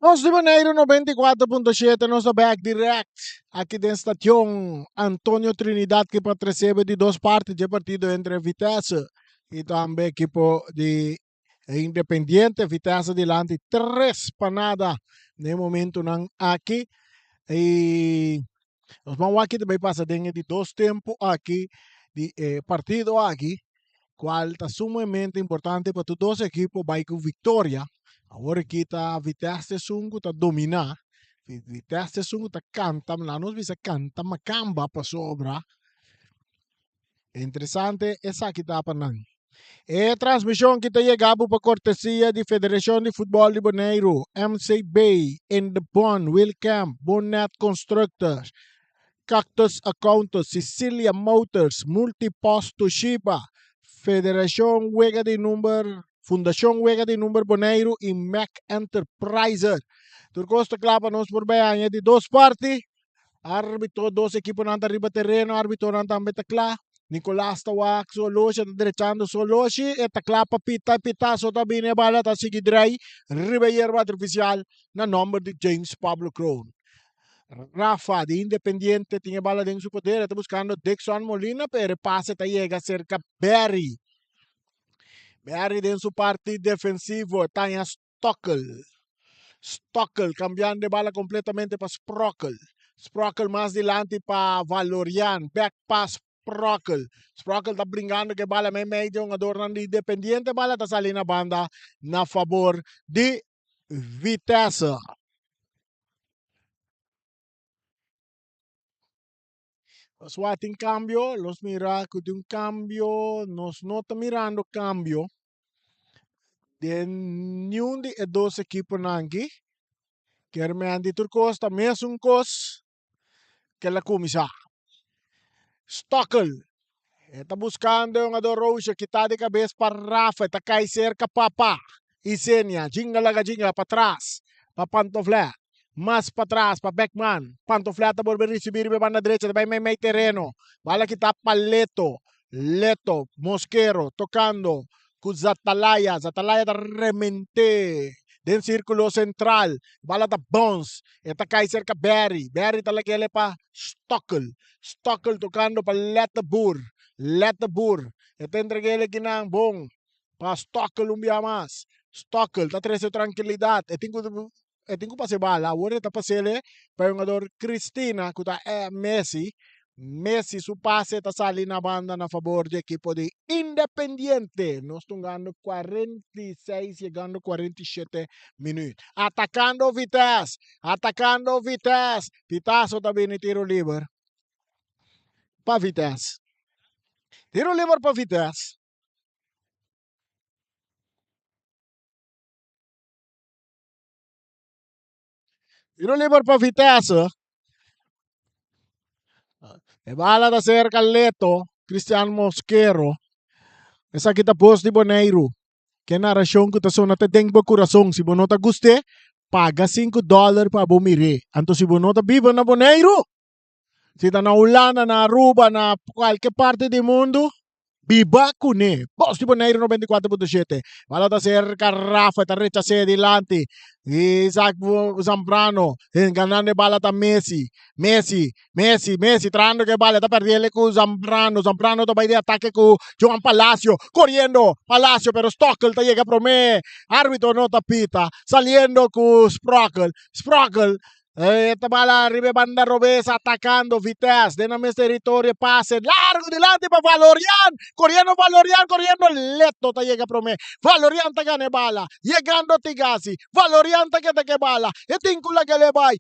Os de Janeiro 94.7, nosso back direct aqui da estação Antônio Trinidad que participa de duas partes de partido entre Vitesse e também equipo de Independiente. Vitesse delante 3 panada no momento não aqui e nós vamos aqui também passar de dois tempos aqui de partido aqui qual está sumamente importante para todos os equipos vai com vitória. Agora que está Vitesse Sungu está dominar. Vitesse Sungu está canta, lá nós bisa canta macamba para sobra. Interessante essa que está para é transmissão que está chegando para cortesia de Federação de Futebol de Bonaire, MCB, In The Bond, Wilcamp, Bonnet Constructors, Cactus Accountants, Sicilia Motors, Multipost Toshiba, Federação Huega de Número, Fundação Huega de Número Bonaire e Mac Enterprises. Turcosta clapa nos por bem de duas partes. Árbitro, duas equipos não arriba terreno, árbitro não também tecla. Nicolás Tawak, Soloshi, derechando Soloshi, eta clapa pita, so tabi ne bala, ta sige dry, riba yerba artificial, na number de James Pablo Crown. Rafa de Independiente tinha bala dentro do poder, está buscando Dixon Molina, pero pase está llega cerca Barry. Barry dentro su parte defensivo, está em Stockel. Stockel cambiando de bala completamente para Sprockel. Sprockel mais delante para Valorian, back pass Sprockel. Sprockel está brincando que bala meio um adorno de Independiente, bala está saindo na banda na favor de Vitesse. Los Wating cambio, los mira de un cambio, nos nota mirando cambio. De nenhum de dois equipos nangi. Quer me andi turcosta, mesmo cos que la comisa. Stockel. Está buscando um adoroso que está de cabeça para Rafa, está cai cerca papa. Isenia, jinga para trás, para pantoflé. Mas para trás, para Beckman. Pantofleta por recibir a banda direita, também meio terreno. Bala que está para Leto, Mosquero, tocando com Zatalaya. Zatalaya da remente. Den círculo central. Bala da Bones. Eta cai cerca Barry. Barry talaga ele para Stockel. Stockel tocando para Letebur. Eta entrega ele que não bom. Para Stockel mas. Stockel, está trazendo tranquilidade. E tenho que bala. Agora está passando para o jogador Cristina, que está Messi. Messi, su passe está salindo na banda na favor do equipo de Independiente. Nós estamos ganhando 46, chegando 47 minutos. Atacando Vitesse. Pitazo também no tiro livre. Para Vitesse. Tiro livre para Vitesse. Tiro livre para Vitesse. E bala da cerca Leto, Cristiano Mosquero. Essa aqui tá posto de Bonaire. Que narração que tá só te tem bo coração. Se você não guste, paga $5 para bomire. Então se você não vive na Bonaire, se está na Holanda, na Aruba, na qualquer parte do mundo, viva com ele. Posto de Bonaire 94.7. Bala da cerca Rafa, tá recha se delante. Isaac Zambrano, ganando bala da Messi, trando que bala, está perdendo con Zambrano está de ataque con Joan Palacio, corriendo, Palacio, pero Stockel te llega pro me, árbitro no tapita, saliendo con Sprockel, esta bala arriba banda Robesa atacando Vitesse, de nuestro territorio, pase largo delante para Valorian, corriendo, Leto te llega pro me, Valorian te gana bala, llegando Tigasi, Valorian te que bala, etincula que le vai,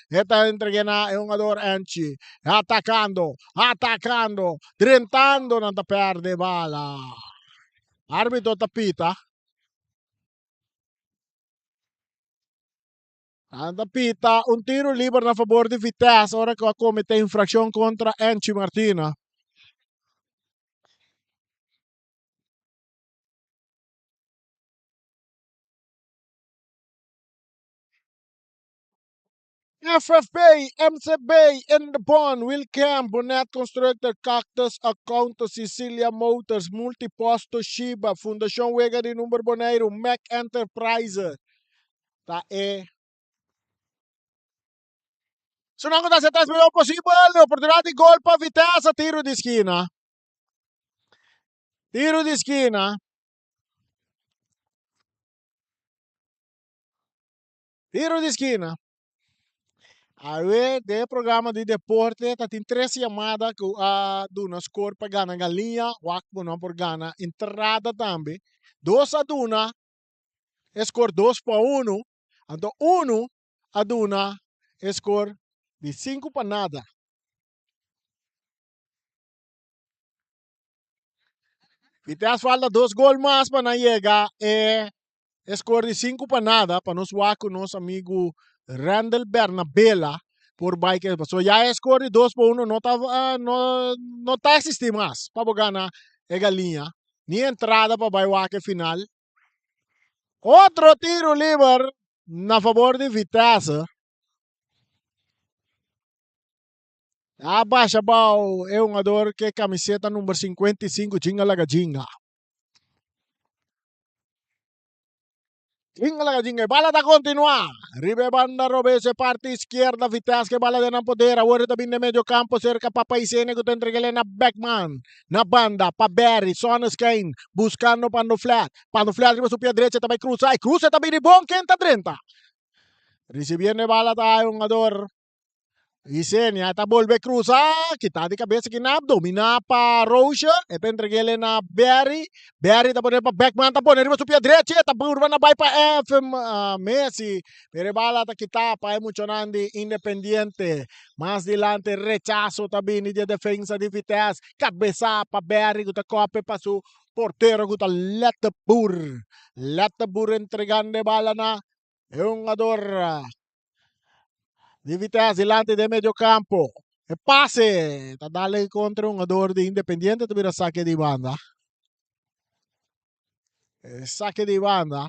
esta entreguena es un jugador Anchi, atacando, trentando, non te perde bala, árbitro tapita. Anda pita, un tiro libre a favor de Vitesse, ora que comete infração contra Enchi Martina. FFB, MCB, In The Bond, Wilcamp, Bonnet Constructor, Cactus Account, Sicilia Motors, Multiposto Toshiba, Fundação Huega de Número Bonaire, Mac Enterprises. Ta Sunang ko sa taas mo possible. Oportunidad de gol para Vitesse. Tiro de esquina. Tiro de esquina. Tiro de esquina. A ver, de programa de deporte, tem 3 chamadas que duna score para gana galinha, wakbo não por gana, entrada também. 2 a duna, score 2 para 1. Então 1 a duna, score de 5 para nada. Vitesse falta 2 gols mais para não chegar, score de 5 para nada, para nos waco, nosso amigo Randall Bernabella, por bike. So ya score de 2 por 1 não tá existindo mais para ganhar a galinha. Ni entrada para Baiwaque final. Outro tiro livre na favor de Vitesse. Abaixa Bau é um jogador que camiseta número 55, Jinga Laga Jinga. Jinga, bala da continuar. Ribe banda Robese, parte izquierda, Vitesse que bala de não poder. Agora também no meio campo, cerca para Paisene, que tem entregue na Beckman. Na banda, para Berry, Sonas Kane, buscando para no flat. Para no flat, riba su pia direita, também cruza. E cruza também de bom, quenta 30. Recibiendo bala tayo un ador. Isenia, ta volve cruza, kita di cabeça que na domina pa Rocha, e ta entreguele na Berry, Berry ta poner pa Beckman, ta poner riba su pia direita, ta burva na bay pa Messi, pero bala ta kita pa emocionandi Independiente, más dilante rechazo também de defensa de Vitesse, cabeça pa Berry, guta cope pa su portero, guta Letebur entregando bala na, é un ador, de Vitesse delante de medio campo. E pase. Está dale contra un jugador de Independiente. Tuviera saque de banda. Saque de banda.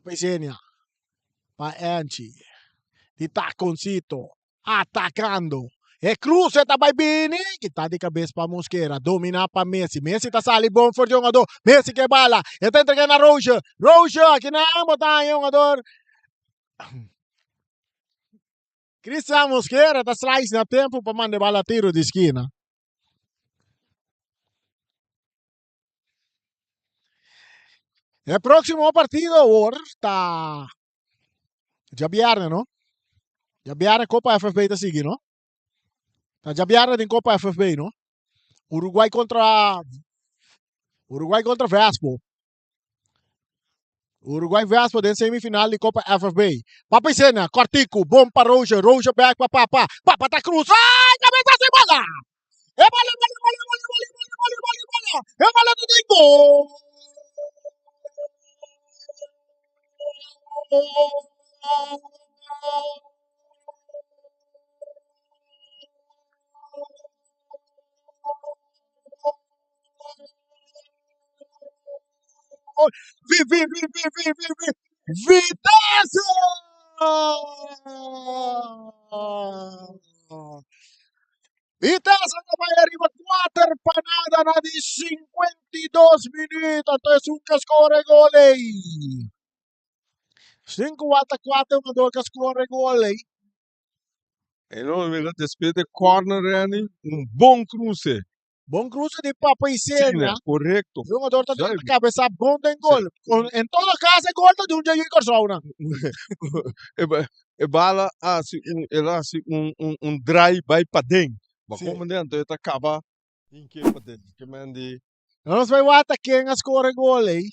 Pesenia. Pa Anchi. Di taconcito. Atacando. E cruza tá bem que tá de cabeça para Mosqueira, dominar para Messi. Messi tá sali bom for jogador. Messi que bala. E tá entregando a Rocha. Rocha que não botar jogador. Cristian Mosquera está atrás na tempo para mandar bala tiro de esquina. El próximo partido ahora está já viernes, ¿no? Já viernes Copa FFB está seguindo, ¿no? Está já viernes em Copa FFB, ¿no? Uruguai contra Vespo. Uruguai Vespo de semifinal de Copa FFB. Papai Sena, Cortico, bom para Roja, Roja back para Papa. Papa tá cruz. Ai, cabeça sem bola. É bola. É bola do gol. Vitesse! Vitesse vai arriva 4 panada na di 52 minutos. Então é um cascore gol aí. 5-4 uma dor cascore gol aí. E non me despede corner yani, un buon cruce. Bom cruce de Papai Sena. Correcto. Jogador tá de cabeça bom tem gol. Em todo caso é gol de um jeito corsauna. E bala un drive by para dentro. Mas Sim. como dentro ele acaba em que para dentro. Que mandi. Nós vai wata quem a score gol aí.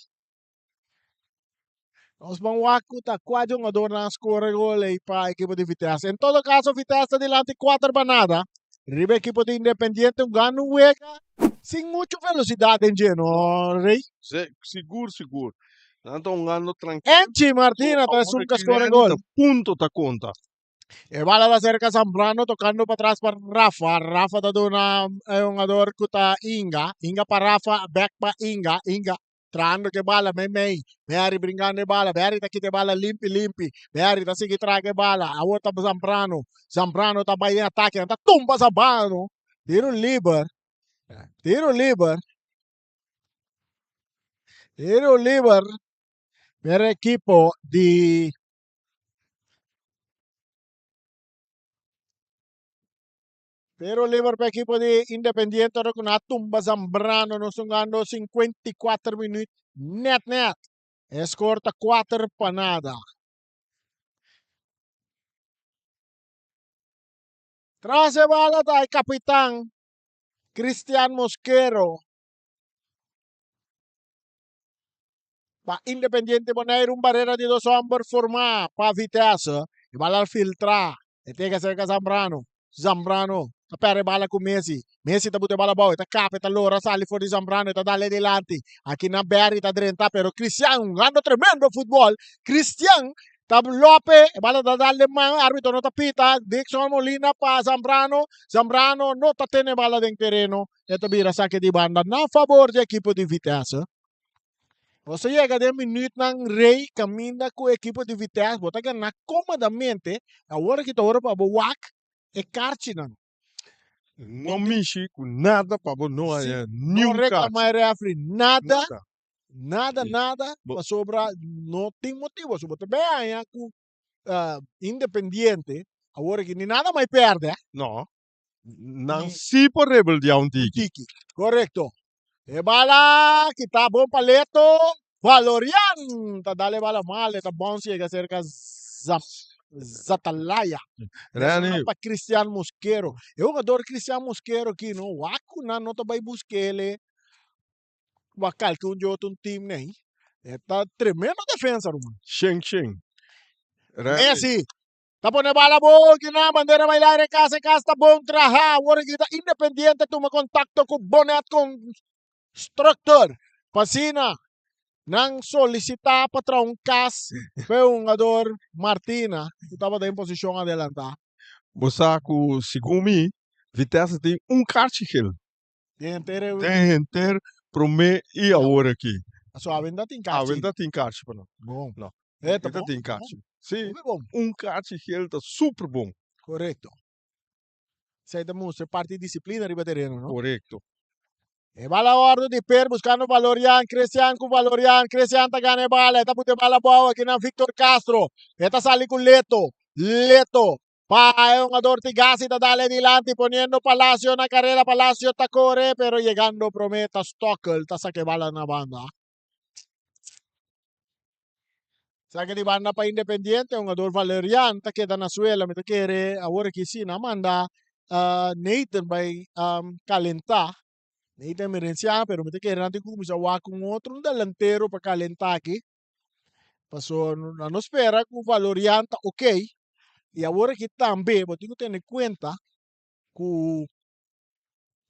Nós vamos wakuta quase um jogador na score gol aí para a equipe de Vitesse. Em todo caso, Vitesse delante 4 banada. Ribe equipe de Independiente ganha um hueca sem muita velocidade em geno, Rei. Seguro. Tanto un anno tranquilo. Enchi Martina tá um cascore gol. Punto ta conta. E bala da cerca Zambrano tocando para trás para Rafa. Rafa tá dando um jogador que tá Inga. Inga para Rafa, back para Inga. Inga trando que bala, may. Mary brincando bala. Mary tá aqui de bala limpi. Mary tá seguindo traga bala. A outra para Zambrano. Zambrano tá bem em ataque. Tá tumba Zambrano. Tiro livre. per equipo di Pero Liverpool equipo di Independiente ora con tumba Zambrano non sungando 54 minuti net. E scorta 4 panada. Tras a bala dai capitán Cristian Mosquero. Pa Independiente poner un barrera di dos hombres forma pa Vitesse. E bala filtra. E tega cerca Zambrano. Tapere bala com Messi ta bute bala boy. Ta capita allora sali fuori Zambrano e ta dalle dilanti. Aqui na Berry ta drenta pero Cristian jugando tremendo fútbol. Cristian Tab Lope, bala da dalle man, arbitro no tapita, Dixon Molina pa Zambrano no tatene bala den terreno, e tabira saque di banda, na favor de equipo de Vitesse. Você chega de minuto ng rei, caminha com o equipo de Vitesse, bota que na comodamente, a hora que tu ora para buwak, e carchinan. Não mexe com nada para não Sim, é não nenhum reclamar referee, nada, Nada. nada, Bo- para sobra, não tem motivo. Se você bem com Independiente, a hora que ni nada mais perde, Não. Não se pode rebeldear um tique. Tiki, correcto. E bala, kita bom paleto, Valorian, ta dale bala male, ta bom chega cerca Zatalaya. Rani, Para Cristian Mosquero. Eu adoro Cristian Mosquero aqui, não? Waku na nota vai busquele. Wakal que um outro time nem. Tá tremendo defesa, mano. Sheng. Messi. Tá pone bala boa, que na bandeira vai lá, casa, tá bom traha. Agora que tá Independiente, toma contacto com Bonet, com Structor. Pasina. Nang solicita para um cas, foi um jogador Martina, que estava em posição adelantada. Bosaku Sigumi, Vitesse tem cartichel. Tem inteiro para mim e a hora aqui. A sua venda tem A caixa. venda tem caixa para não. Bom. Não. É, tá Venda bom. tem caixa. Sim, Bom. cartichel tá super bom. Correto. Sai da música, parte de disciplina riba terreno, não? Correto. E bala ordo di Per buscando Valorian, Cristian com Valorian, Cristian tá ganha bala, tá pute bala boa aqui na Victor Castro. Eta sali com Leto. Pa é um ador tigasi tá dale dilante poniendo Palacio na carrera, Palacio tá corre, pero llegando prometa Stockel, tá saque bala na banda. Saque di banda pa Independiente, un ador Valerian, ta queda na suela, me te quiere, ahora que sí, na manda, Nathan vai calentar. Nathan merencia, pero me te quiere natin kung misawa kung outro delantero para calentar aqui. Passou, não espera que o Valerian tá ok. E agora que também, vou ter que ter em conta que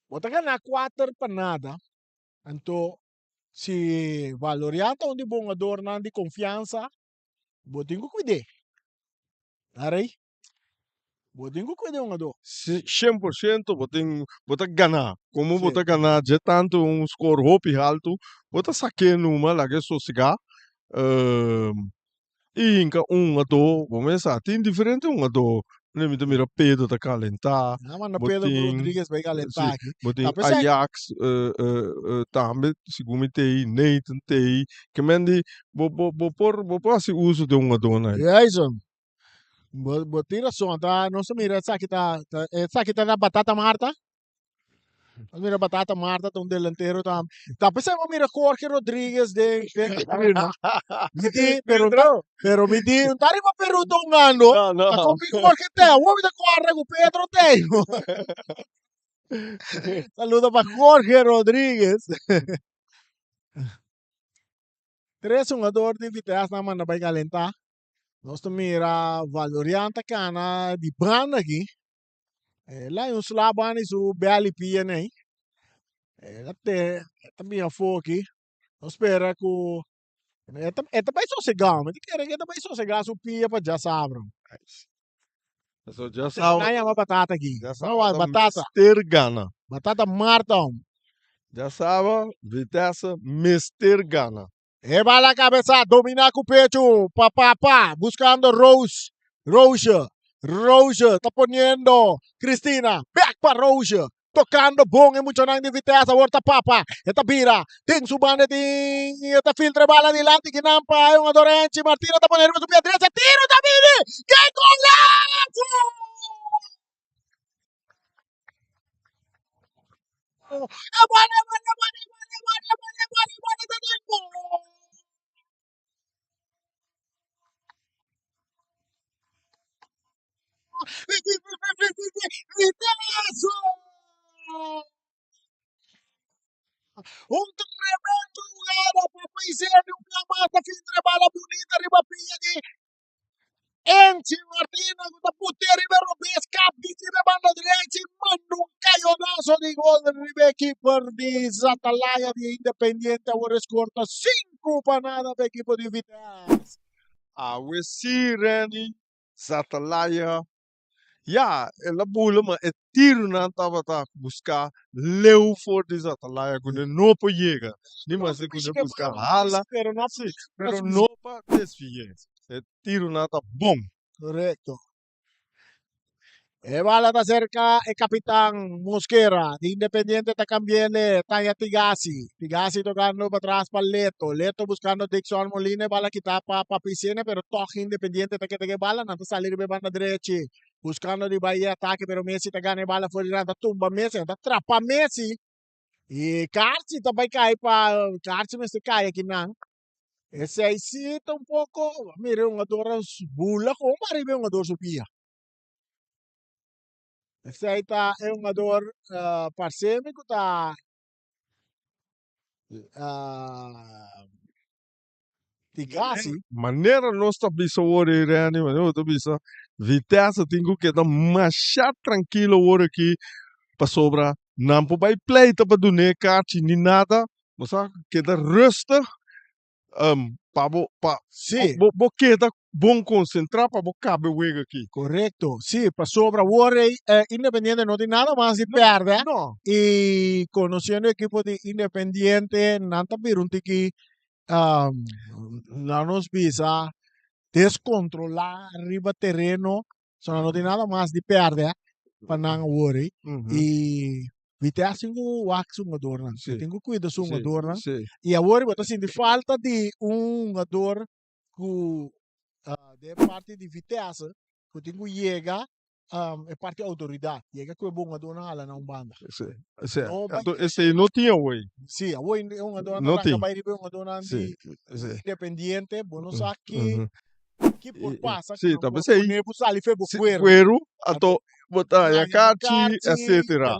vou ter que na 4 para nada. Então, se Valerian tá onde bom adorno de confiança, vou ter que cuidar. Aray? Vou ter que cuidar um ador. 100% bota ganhar. Como Sim. bota ganhar de tanto score hopi alto, bota saque numa lá que sosiga. E inca a do, vamos tem diferente a do. Nem me mira Pedro tá calentar. Naman na Pedro Rodriguez vai calentar aqui. Boting Tapos sa- Ajax, também, segundo tem, Nathan tem, que mendi, por assim uso de dona. Jason, tira som, tá? Não se mira, sa kita na Batata Marta? Mira Batata Marta, um delantero tam. Tapos sa mira Jorge Rodriguez de Miti, pero miti, un tari pa Peru tong ano. No. Ako mi Jorge Teo, huwag na kuwara ko Pedro Teo. Saludo pa Jorge Rodriguez. Tres jogador de Vitesse naman na vai calentar. Nós mira Valorian Takana di banda aqui. Lá yung Slaban is o BLP yan eh. Até também a aqui. Nós espera que esta vai sossegar, mas esta vai sossegar so pia pa já sabram. So já sabe, Naya uma batata aqui. já Uma sabe, batata. Mr. Gana. Batata Martão. Já sabe, Vitesse, Mr. Gana. Eva la cabeza, domina com o pecho, papá, buscando Rose, está poniendo, Cristina, back para Rose, tocando bom e muito nang de viteza volta papa eta bira ting subanda ting eta filtra bala dilante que nampa é um adorante Martina tá ponendo do pé direita tiro da Vini que golaço a bola da gol Viteazo un tremendo jugada para Isene, una mata filtra bala bonita ribapia de Enchi Martina com a puteira Ribeiro Besca, bici da banda direita e manda um caionaço de gol de Ribeiro Keeper de Zatalaia de Independiente, agora escorta 5 para nada para a equipe de Vitesse. We see Randy, Zatalaya. Ja, la bola, maar het tiro na tabata buscar leu for de Zatalaya, quando não pode chegar. Nem mais se quando buscar hala, sim, pero não para desviar. Het tiro na tá bom. Correcto. E bala da cerca e capitán Mosquera de Independiente está cambiando Taya Tigasi. Tigasi tocando para atrás para Leto. Leto buscando Dixon Molina, bala quitar para Piscina, pero toque Independiente está que bala, no salir de banda derecha. Buscando de Bahia ataque, pero Messi está ganhando bala fora da tumba Messi, está atrapa Messi. E Carci também cai para Carci, mas cai aqui não. Esse aí sim tá um pouco, mire, um adoro bula com maribe um adoro supia. Esse aí tá é um adoro parceiro que tá Tigasi. Maneira nossa bisa ore Randy, mas eu tô bisa Vitesse tenho que dar mais tranquilo ore aqui para sobra. Não pode play tá para doer kart nem nada, mas que dar rustig. Sì, Queda bom concentrar para cabe o aqui. corretto. Sì, per sopra Warray Independiente non di nada más si perde. No. Y conociendo el equipo de Independiente, Nanta Pirunti no nos visa descontrolar arriba terreno, sono non di nada más di perde, panang Warray. E Vitesse tengo wax un adorno, Sì. tengo cuida su un Sì, adorno. sì. E agora botar assim de falta de um jogador que de parte de Vitesse que tem que chega é parte da autoridade chega que é bom jogador na ala não banda Sì, sì. não vai Esse não tinha oi. sim agora é um jogador Não na tem. vai receber um jogador Sì, de sì. Independiente bom não sabe que por passa Sì, que talvez aí. nem por ali foi Sì, buqueiro Quero, ato botar a carte, etc.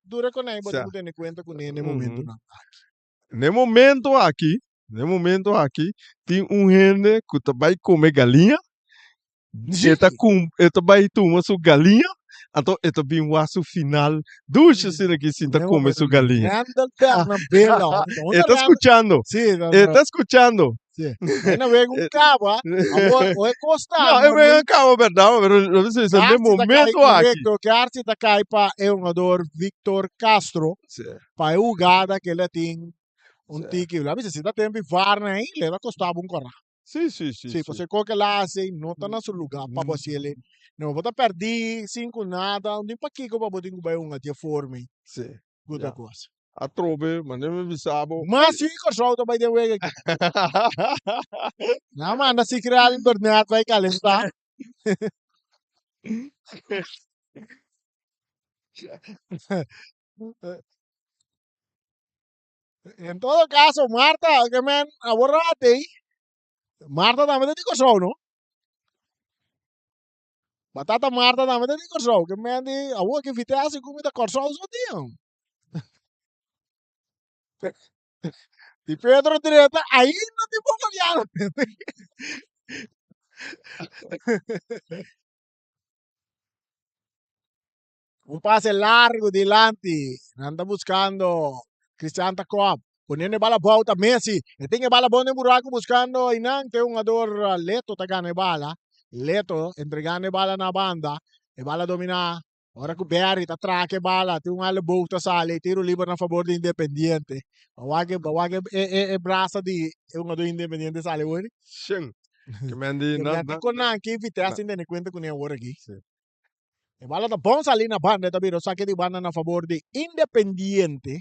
dura com ele Sì. botar muito em conta com ele no momento não No momento aqui, tem gente que vai comer galinha, eta vai tomar sua galinha, então eta bem o final, duas assim aqui sinta comer sua galinha. Randall Bernabella Está escuchando, sim está escuchando. sim ainda vem um cabo ou é Costa Não, eu venho cá, a verdade, mas no momento aqui. correcto que a arte da caipa é um jogador Victor Castro para a jogada que ele tem tique lá mas se dá tempo Varna aí ele vai custar um corra Sim. sim você qualquer lá assim não está no seu lugar para você ele não vou perder 5 nada um para que para botar um até forma Sim. muita coisa A trobe, mas nem me bisabo. mas sim que só também deu ele não manda se criar o Bernardo vai calentar en todo caso Marta que me aborrate Marta também tem coisa não batata Marta também tem coisa que me andi a que vitesse comida coisa só tinha di Pedro direta aí não te vou olhar un pase largo delante anda buscando Cristian Coab poniendo bala volta Messi e tem bala bom no buraco buscando Inan que é um jogador Leto tá ganhando bala Leto entregando bala na banda e bala dominar ora que Berry tá traque bala tem um ala volta sale tiro livre na favor de Independiente bawage e braça de é um jogador Independiente sale hoje Sim. Que me andi que me ati con anche Vitesse ainda ne conta com ele agora aqui E bala da bom ali na banda, tabiro saque de banda na favor de Independiente.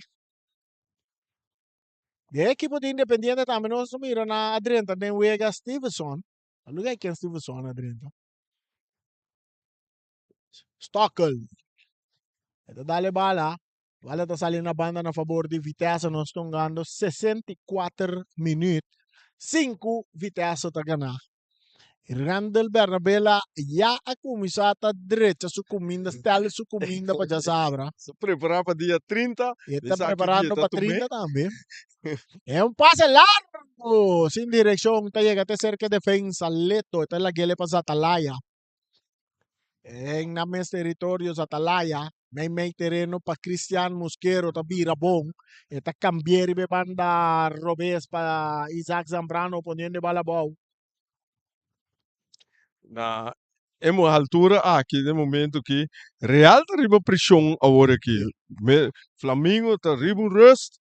De equipo de Independiente também nós mira na adrenta tem o Ega Stevenson. Aluguei quem Stevenson adrenta. Stockel. Ito dale bala. Bala ta sali na banda na favor de Vitesse. Nós estamos ganhando 64 minutos. 5 Vitesse ta ganhar. Randall Bernabela já a comisata direita sucuminda, stelle sucuminda para já sabra. Se preparar para dia 30. E está Esa aqui preparando tá para também. 30 também. É um passe largo, sin dirección, te llega a cerca de defensa, leto, esta es la que le pasa a Atalaya. En names territorios Atalaya, may terreno para Cristian Mosquero, ta Birabong, esta cambieri be banda Robes para Isaac Zambrano poniendo balabau. Na emo altura aqui de momento que Real tá riba pressão agora aqui. Flamengo tá riba rust.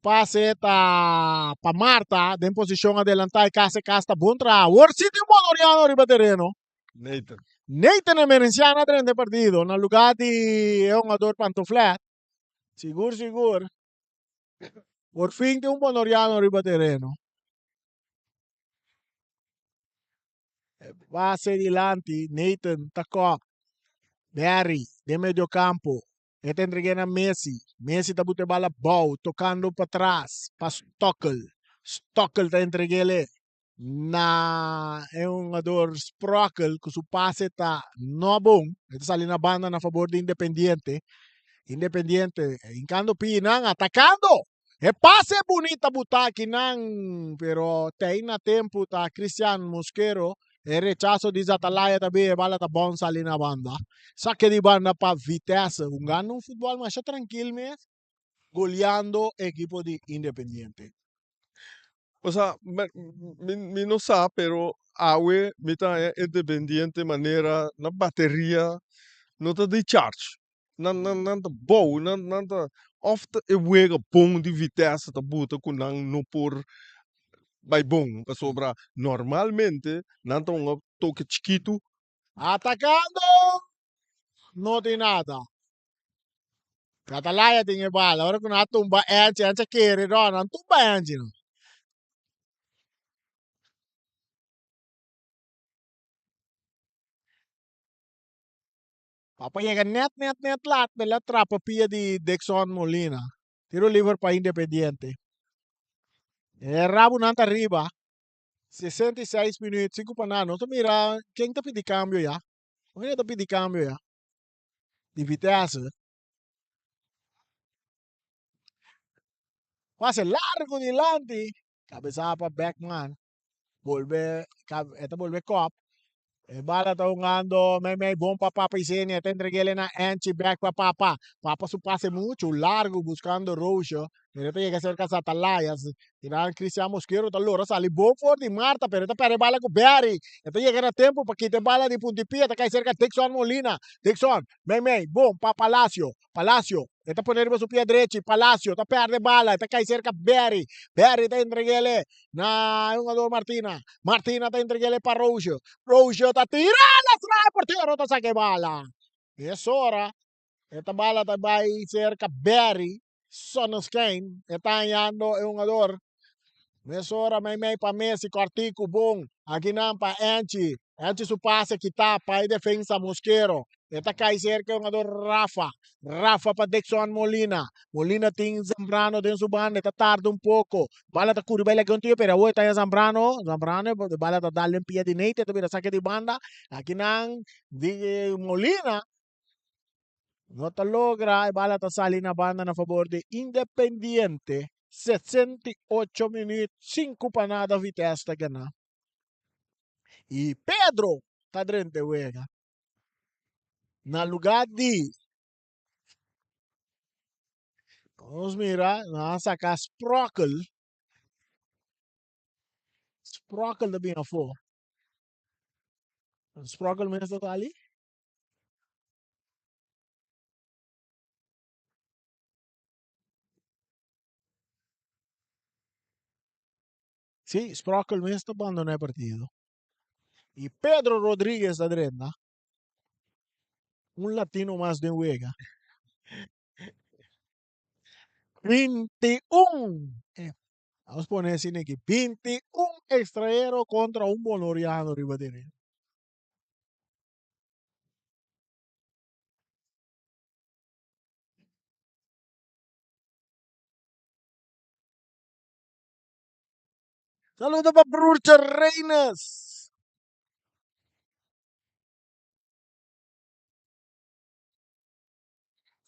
Pase ta pa Marta, de posición adelantada, casi casta bontra. Orsiti Modoriano riba terreno. Nathan. Nathan Emerenciana de partido, na lugar de un ador pantuflat. Sigur. Por fin de un Modoriano riba terreno. Base dilante, Nathan, Takok, Barry, de medio campo. Este entrega a Messi. Messi tá botando bala boa, tocando para trás, para Stockel. Stockel tá entregando é um jogador Sprockle, que o passe tá não bom. Ele está ali na banda na favor de Independiente. Independiente, hincando pinang, atacando. E passe bonita botar aqui não, pero tem na tempo tá Cristian Mosquero. E rechazo de Atalaya também, bala tá bom ali na banda. Saque de banda para Vitesse. Ganha um futebol mais tranquilo mesmo. Goleando equipo de Independiente. O sea, mi no sabe, pero awe mita é independiente maneira na bateria não tá de charge. Não tá bom, não tá ofta é wega bom de vitesse tá buta com não por vai bom para sobra normalmente não tá um toque chiquito. Atacando. No tem nada. Atalaya tem bala. Agora que não tumba antes querer, não tumba antes. Papayega net lat pela trapa pia de Dexon Molina. Tiro livre para Independiente. Rabo nanta arriba. 66 minutos, 5 para nada. Não mira, quem tá pedindo câmbio já? Quem tá pedindo câmbio já? De Vitesse. Pase largo delante. Cabezada para Beckman. Volve cop. Bala tá jugando, may bom para Papa Isenia, te entreguele na anti back para Papa. Papa su pase mucho largo buscando Rojo. Pero te llega cerca a Atalaya. Tirar Cristian Mosquero, allora sale bom for di Marta, pero te pare bala con Barry. Te llega a tempo para quitar bala di puntipia, te cae cerca Dixon Molina. Dixon, may, bom para Palacio. Palacio, te poner su pie derecho, Palacio, te perde bala, te cae cerca Barry. Barry te entreguele na jugador Martina. Martina te entreguele para Rojo. Rojo tá tirando atrás, porteiro tá saque bala. E é hora. Esta bala tá vai cerca Barry. Sonos Kane. Está ganhando é um jogador. Nessa hora, may para Messi, Cortico, bom. Aqui não para Anchi. Anchi su passe que tapa aí defensa Mosquero. Está cai cerca é um jogador Rafa. Rafa para Dexon Molina. Molina tem Zambrano dentro do banda. Está tarde um pouco. Bala tá curva ele contigo, pero hoje tá Zambrano. Zambrano, bala tá dando pia de neite. Tá vira saque de banda. Aqui não, de Molina. No te logra, bala ta sali na banda na favor de Independiente. 68 minutos, 5 para nada Vitesse tá ganhando. E Pedro tá drente wega. Na lugar de vamos mirar, na saca Sprockle. Sprockle da bem afo. Sprockle mesmo tá ali? Sim, Sprockle mesmo abandonou o partido. E Pedro Rodrigues da drena. Un latino más de juega. 21. Vamos a poner así aquí. 21 extranjeros contra un boloriano, Ribadene. Saludos para Brucha Reinas.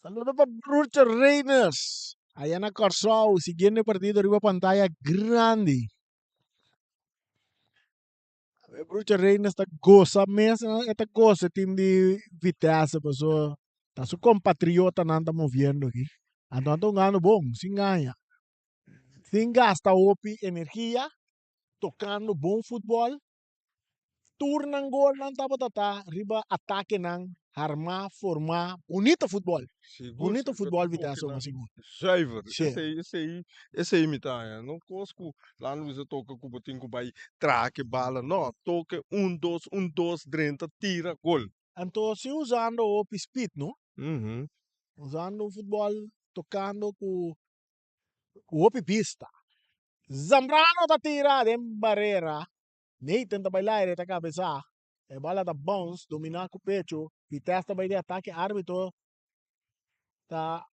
Saludos para Brucha Reinas. Allá en Corsau, siguiendo el partido arriba pantalla grande. Brucha Reinas está goza mesmo, está goza time de Vitesse, pessoa. Tá seu compatriota não anda movendo aqui. Então tá ganhando bom, sim ganha. Sim gasta opi energia, tocando bom futebol, turnan gol não tá batata, riba ataque não, armar, formar, bonito futebol. Seguro, Bonito futebol toque Vitesse, na mas seguro. zuiver. Sim. Esse aí me tá, não cosco lá no você toca com o botinho vai traque bala, não, toca um, dois, drenta, tira, gol. Então se usando o speed, não? Uhum. Usando o futebol, tocando com o pista. Zambrano tá tirado em barreira. Nathan tá bailar e tá cabeça. E bola tá bounce, dominar com o pecho. Vitesse tá de ataque, árbitro tá.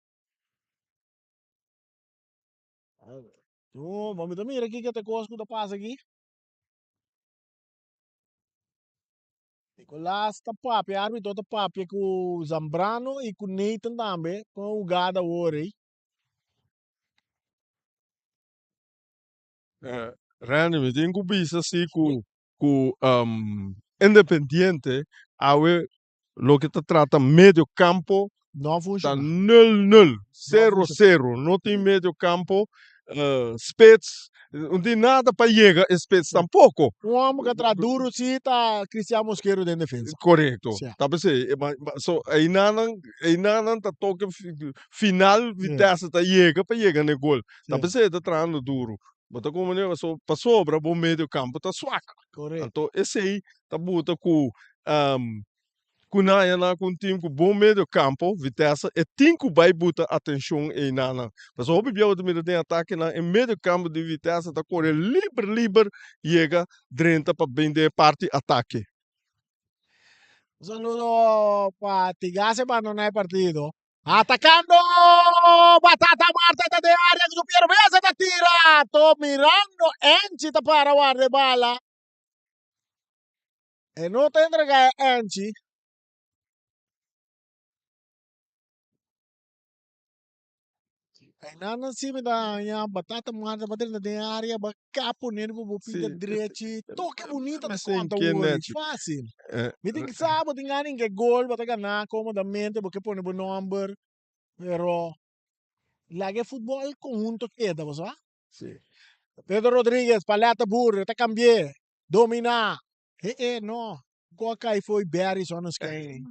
Vamos ver aqui que até coisa que passa aqui. Nicolás tá papi, árbitro tá papi com o Zambrano e com o Nathan também, com o Gada Ori. Rani, me tenho que bisa assim com Independiente, awe lo que te trata medio campo, Não tá funciona. 0-0, Não funciona. 0-0, não tem medio campo, Spets, não tem nada para chegar, Spets tampouco. Um homem que tá duro se tá Cristiano Mosqueiro dentro da defesa. Correto. Sim. Tá pensando, so, aí não tá toque final, vitesse tá chega para chegar no gol. Tá Sim. pensando, tá treinando duro. Bota como maneira, so, para sobra, bom meio campo, tá suaco. Correto. Então, esse aí, tá buta com na com time com bom meio campo, vitesse, e tem que vai botar atenção aí nana. Mas o bicho do meio de ataque na em meio campo de vitesse tá correr livre, chega drenta para vender parte ataque. Un saludo para Tigase para no hay partido. Atacando Batata Marta de área, su pierna se tira. Todo mirando Enchi para guardar bala. E no te entrega Enchi. Ay nana si me da ya Batata Marta para de área, ba capo nele bu pinga Sì, direiti. Toque bonita da sem conta que ori, net. fácil. Eh, Mi ting sabo tingani che gol, bataga na comodamente porque pone bu number. Pero la que fútbol conjunto queda, ¿sabes? sì. Pedro Rodriguez, paleta burro, te cambié. Domina. No. Qual foi Barry só nos quem.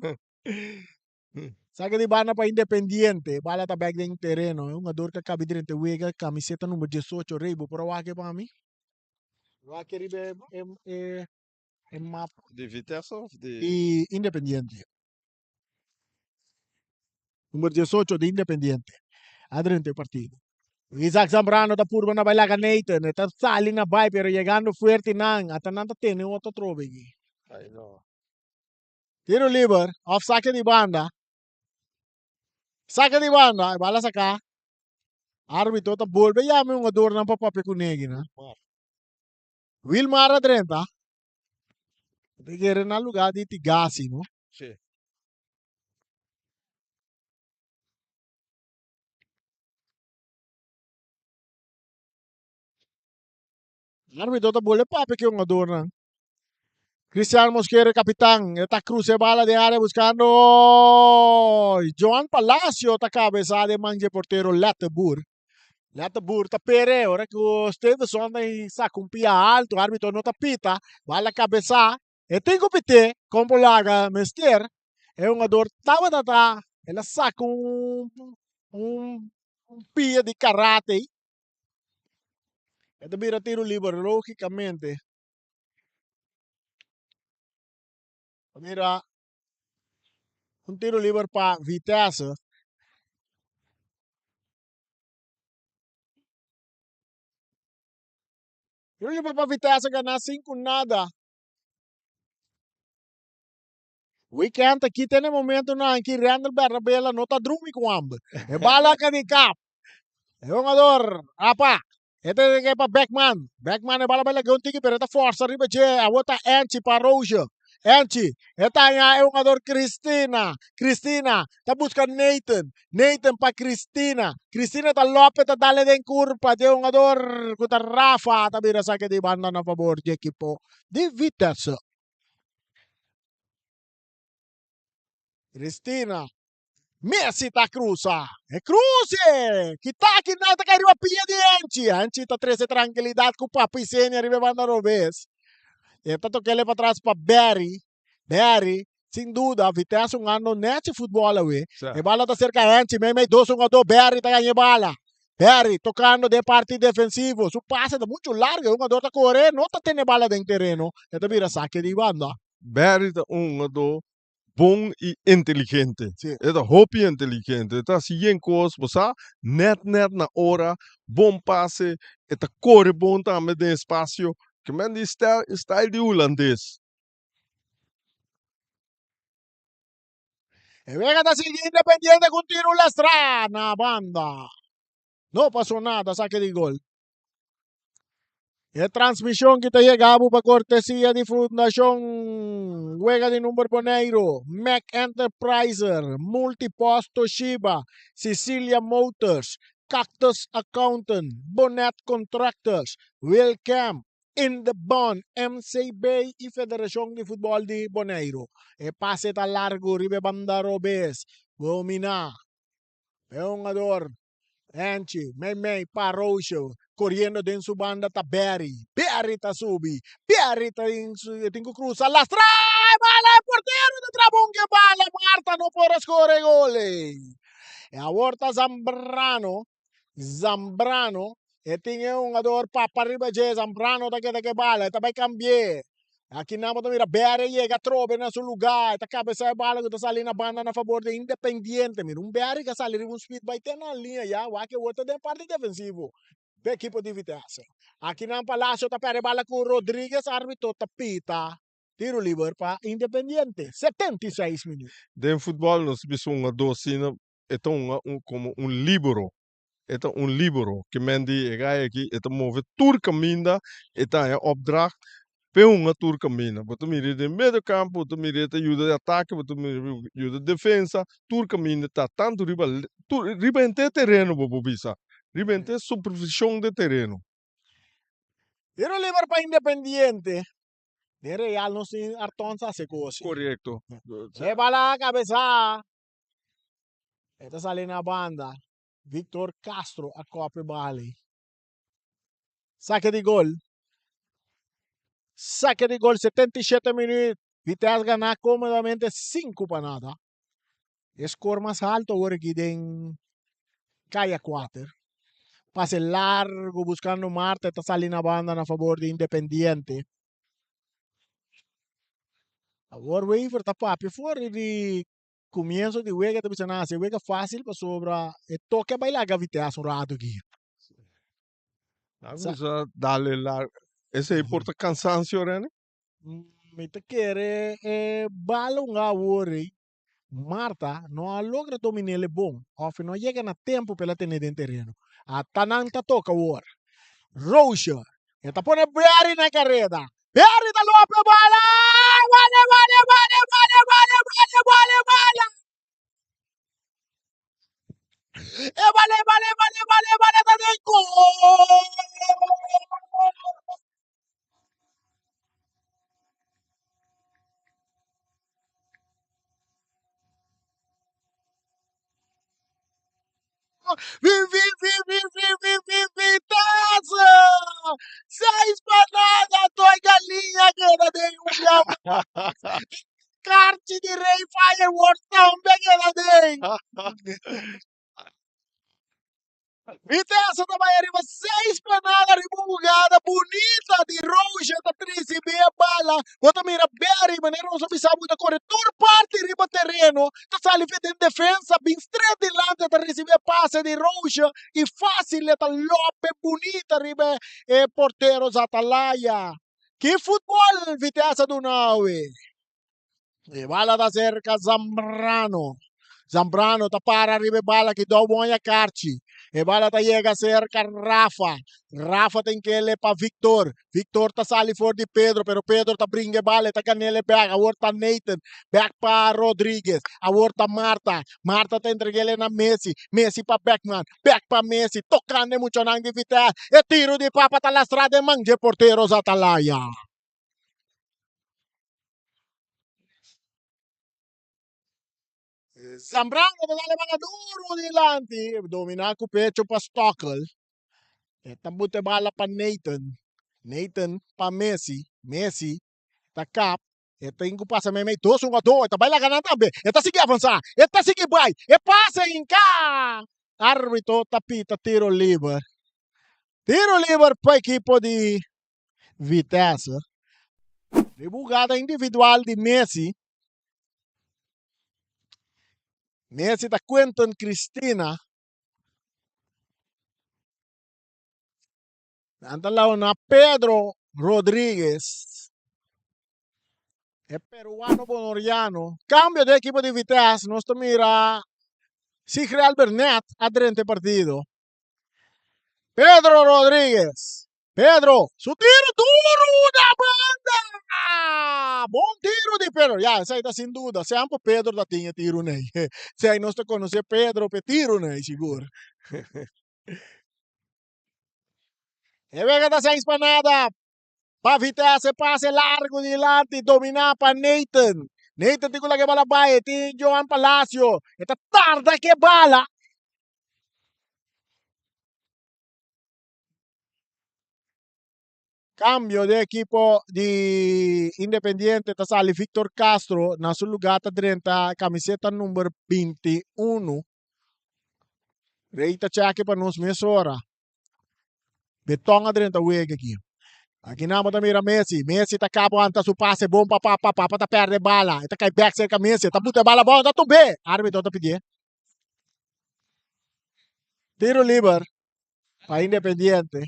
Sabe de bana para Independiente, bala tá back dentro terreno. É um jogador que acaba de ter wega, camiseta número 18, reibo, pero aqui para mim. Aqui é mapa. De Vitesse of de... E Independiente. Número 18 de Independiente. Adrente partido. Isaac Zambrano da purba na bailaga Nathan. Está sali na bay pero llegando fuerte nang. At nanta tiene otro trobe. Ai, no. Tiro liber. Off saque di banda. Saque di banda. Bala saka. Arbitro ta bolbe ya me un ador na papape kunegi na. Wilmar a 30. Tigere na lugar di Tigasi, no? Sì. Arbitro ta bolbe pape que un ador na. Cristiano Mosquera, capitán. Esta cruce bala de área buscando. Joan Palacio, ta cabeza de manje portero Latebur. Latebur ta pere. Ora que o Stevenson saca um pia alto. O árbitro não ta pita. Bala cabeça. E tem que pite. Como laga Mester. É um ador. Tava tata. Ela saca um pia de karate. Ito vira tiro libre, logicamente. Mira, Un tiro libre para Vitesse. Tiro libre para Vitesse ganhar 5-0. Weekend aqui tem momento na que Randall Berrabella não tá dormindo com ambos. É bala que de cap. É um jogador. Apa. Ito é para Beckman. Beckman é bala bala que tinggi pero ita força riba je. A outra Anchi para Roja. Anchi. Ita é um jogador Cristina. Cristina. Tá buscando Nathan. Nathan para Cristina. Cristina tá Lopez tá dale den curva. De um jogador que tá Rafa. Tá vira saque de banda na favor de equipo de Vitesse. Cristina. Messi tá cruza. É cruze! Que tá aqui na tá caindo a pia de Anchi. Anchi tá 13 tranquilidade com o papo e senha arriba banda Robes. E tanto que ele para trás para Barry. Barry, sem dúvida, a Vitesse ano net futebol ali. E bala tá cerca Anchi, meio dois jogador Barry tá ganhando bala. Barry tocando de parte defensivo. Su passe tá muito largo, o jogador tá correndo, não tá tendo bala dentro terreno. E tá vira saque de banda. Barry tá jogador bom e inteligente. Sim. É hopi inteligente. Tá assim coisa, você net na hora, bom passe, é corre bom também de espaço. Que men die style de holandês. E venga da seguir Independiente con tiro la strana, banda. No pasó nada, saque de gol. E transmisión que te llega por cortesía de Fundación Juega de Número Boneiro, Mac Enterpriser, Multipost Toshiba, Sicilia Motors, Cactus Accountant, Bonnet Contractors, Wilcam, In the Bond, MCB y Federación de Fútbol de Boneiro. E pase ta largo, ribe banda Robes, Bomina, Peongador, Anchi, Mei, Parosho, correndo dentro su banda tá Barry. Barry tá subi. Barry tá tem que cruzar. Lastrai, bala, porteiro do Trabun que bala. Marta não pode scorer gole. E a volta Zambrano, e tinha um jogador para arriba de Zambrano tá que bala, tá vai cambiar. Aqui na moto mira, Barry chega, trobe na seu lugar, tá cabeça a bala que tá saindo na banda na favor de Independiente, mira, Barry que sai um speed vai ter na linha já, o que o outro de parte defensivo, da equipe de Vitesse. Aqui na Palácio tá pere bala com Rodrigues, árbitro tá pita, tiro livre para Independiente, 76 minutos. De futebol nós temos docina, é como libero. É libero, que men die aqui, é move turca minda, é opdracht. Uma turca mina, botou mira de meio campo, botou mira de ajuda de ataque, botou mira de ajuda de defesa, turca mina tá tanto riba em terreno, bobo bisa, riba em supervisão de terreno. Tiro livre para Independiente. De Real no sin Artonza se cose. Correto. Se va la cabeza. Esta sale na banda. Victor Castro a Copa Bali. Saque de gol. Saque de gol, 77 minutos. Vitesse ganar cómodamente 5 para nada. Score más alto ahora aquí en Calle 4. Pase largo buscando Marta. Esta sale na banda a favor de Independiente. Agora o Iver tá papi fora de começo de wega tá pensando assim, wega fácil para sobra e toque bailar a Vitesse um rato aqui. Usa dale lá, esse aí porta cansancio, né? Me te quere bala um agora. Marta não logra dominar ele bom. Of não chega na tempo para ter dentro terreno. A Tananta toca agora. Rocha. Está pone Barry na carreira. Barry da Lope bala. Vale. Vale, tá de gol! Vitesse! 6 para nada, dois galinha que era de um Karte de rei fireworks também era de Vitesse também arriva 6 panada, ribugada, bonita de Roja, da Trisi, meia bala. Bota mira bem, maneiro, não sabe sabe da corretor parte riba terreno. Tá sali feita em defesa, bem straight delante, tá receber passe de Roja e fácil, tá lope bonita riba porteros Atalaya. Que futebol, Vitesse do Naui. E bala da cerca Zambrano. Zambrano ta para ribe bala que do moya Carchi. E bala ta llega cerca Rafa. Rafa tem que ele para Victor. Victor ta sali for di Pedro, pero Pedro ta bringe bala ta canele back. Award ta Nathan. Back pa Rodriguez. Award ta Marta. Marta ta entregue ele na Messi. Messi pa Beckman. Back pa Messi. Tocando mucho nang di Vital. E tiro di papa ta la strada e mangia porteros Atalaya. Zambrano dale mga duro nilanti. Domina ko pecho pa Stockel. E tambute bala pa Nathan. Nathan pa Messi. Messi. Ta Cap. Eta ingo pa sa may 2-1. Eta baila ganang tabi. Eta sige avanza. Eta sige bay. E pasa in ka. Arbitro tapita tiro liber. Tiro liber pa equipo di Vitesse. Ribugada individual di Messi. Messi ta Quentin Cristina. Antalaw na Pedro Rodriguez. É peruano bonoriano. Cambio de equipo de Vitesse. Nos mira Sigre Albernet adrente partido. Pedro Rodriguez. Pedro, su tiro duro da banda. Bom tiro de Pedro. Ya, essa aí tá sem dúvida. Se ampo Pedro da tinha tiro nei. Se aí nós conhecer Pedro, pe tiro nei, seguro. E vega da sem espanada. Pa Vitesse, passe largo dilante, dominar pa Nathan. Nathan tem que bala baie, tem Johan Palacio. Esta tarda que bala. Cambio de equipo di Independiente, ta sali Victor Castro na sul lugar ta 30, camiseta numero 21. Reita cheque pa nos mesora. Betong a 30 wege aqui. Aqui na mata mira Messi. Messi tá cabo anta su passe bom pa tá perde bala. Ita cai back cerca Messi. Tá puta bala bom, tá tumbe. Árbitro tá pedir. Tiro liber pa Independiente.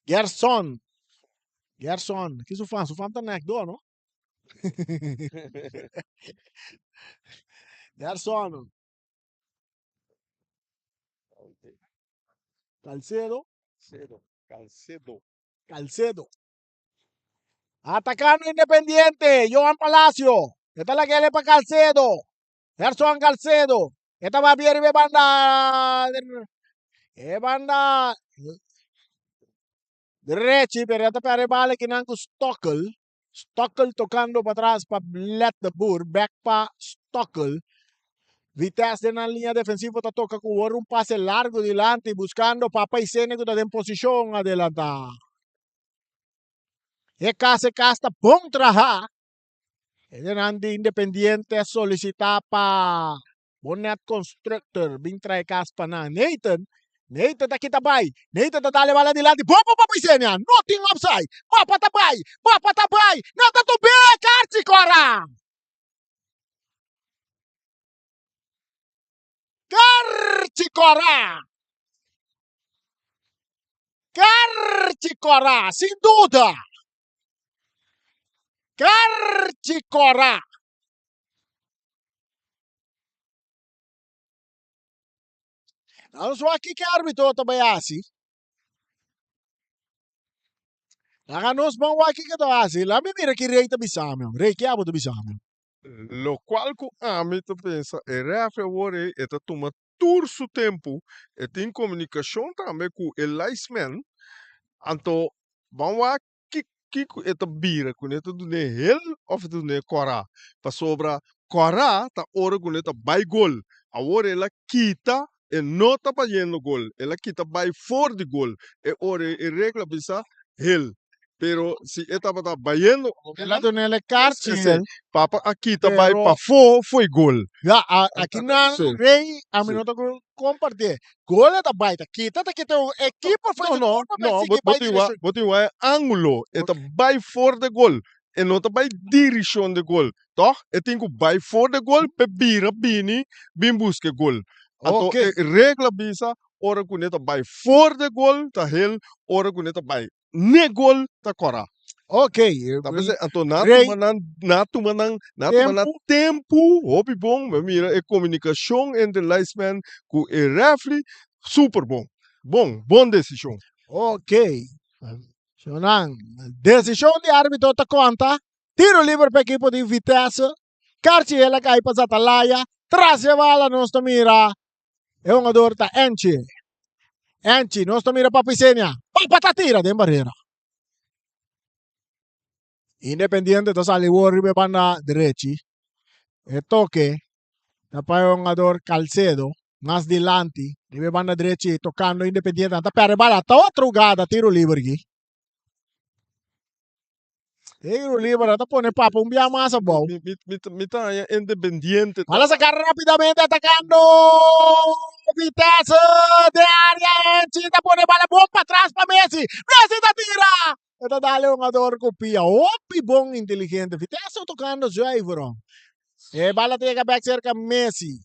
Gerson. Gerson. Que su fan? Su fan tá nek do, no? Gerson. Calcedo. Calcedo. Calcedo. Atacando Independiente. Johan Palacio. Esta la que le pa Calcedo. Gerson Calcedo. Esta va bien y banda. Banda. Diretti per attaccare bale che nanco Stockel. Stockel tocando para atrás para let the Boer. Back pa Stockel. Vitesse na linha defensiva tá toca com um passe largo delante buscando Papa Isene que tá em posição adelantar. E case casta bom traha. E nandi Independiente solicitar pa Bonnet Constructor bing try caspa na Nathan. Nathan tá kitabay. Nathan tá dali bala delante. Bobo Papa Isene. Nothing offside. Papa tabay. Papa tabay. Nata to be Carci Cora. Carcicora! Carcicora, sem dúvida! Carcicora! Não só aqui que árbitro também é assim. Lá nos vão aqui que tá assim. Lá me mira que rei também sabe. Rei que abo também sabe. Lo qual ku ami tu pensa, e refre wore eta tuma tur su tempo, et in comunicação também com o linesman, anto vamos que eta bira com eta do ne hel of do ne kora, pa sobra kora ta ora com eta by gol, a wore ela kita e nota pa yendo gol, ela kita by for the gol, e ore e regla bisa hel. Pero si estava tá baiano, Ela tu nele esse, cartiel. papa aqui tá vai Pero para foi gol. ya aquí na Sim, rei a sim. minuto ko compartir. Gol da baita. Kita o equipo foi de No, turno no, Mexico vai direção. boti wa ângulo, eta Okay. vai for de gol. E não tá vai direção de gol. Toch? E tem que vai for de gol, pe bira bini, bim busque gol. Ato Okay. regla bisa, ora kuneta vai for de gol, ta hel, ora kuneta vai ne gol, ta kora. Okay. Tapos ato Rei natu manang tempo, hopi bom, mira e comunicação entre linesman ku e referee super bom. Bom decisão. Okay. Sonang, decisão de árbitro ta conta. Tiro livre para equipo de Vitesse. Cartiela cai para Zatalaya. Traz a bala, nós mira. É um jogador ta Enchi. Enchi, nós mira para Pisenia. Papa tira de barreira. Independiente ta sali worry be banda derechi. E toque. Tapos é um jogador Calcedo. Mais dilante. Ribe banda derechi. Tocando Independiente. Ta perde bala. Ta outra jogada. Tiro livre aqui. Tiro livre. Ta pone papo um bia massa bom. Mita independiente. Van a sacar rápidamente atacando. Vitesse de área. Chita pone bala bom para atrás para Messi. Messi ta tira. Esta dale un jogador copia. Opi bom inteligente. Vitesse tocando Zuivron. E bala llega back cerca Messi.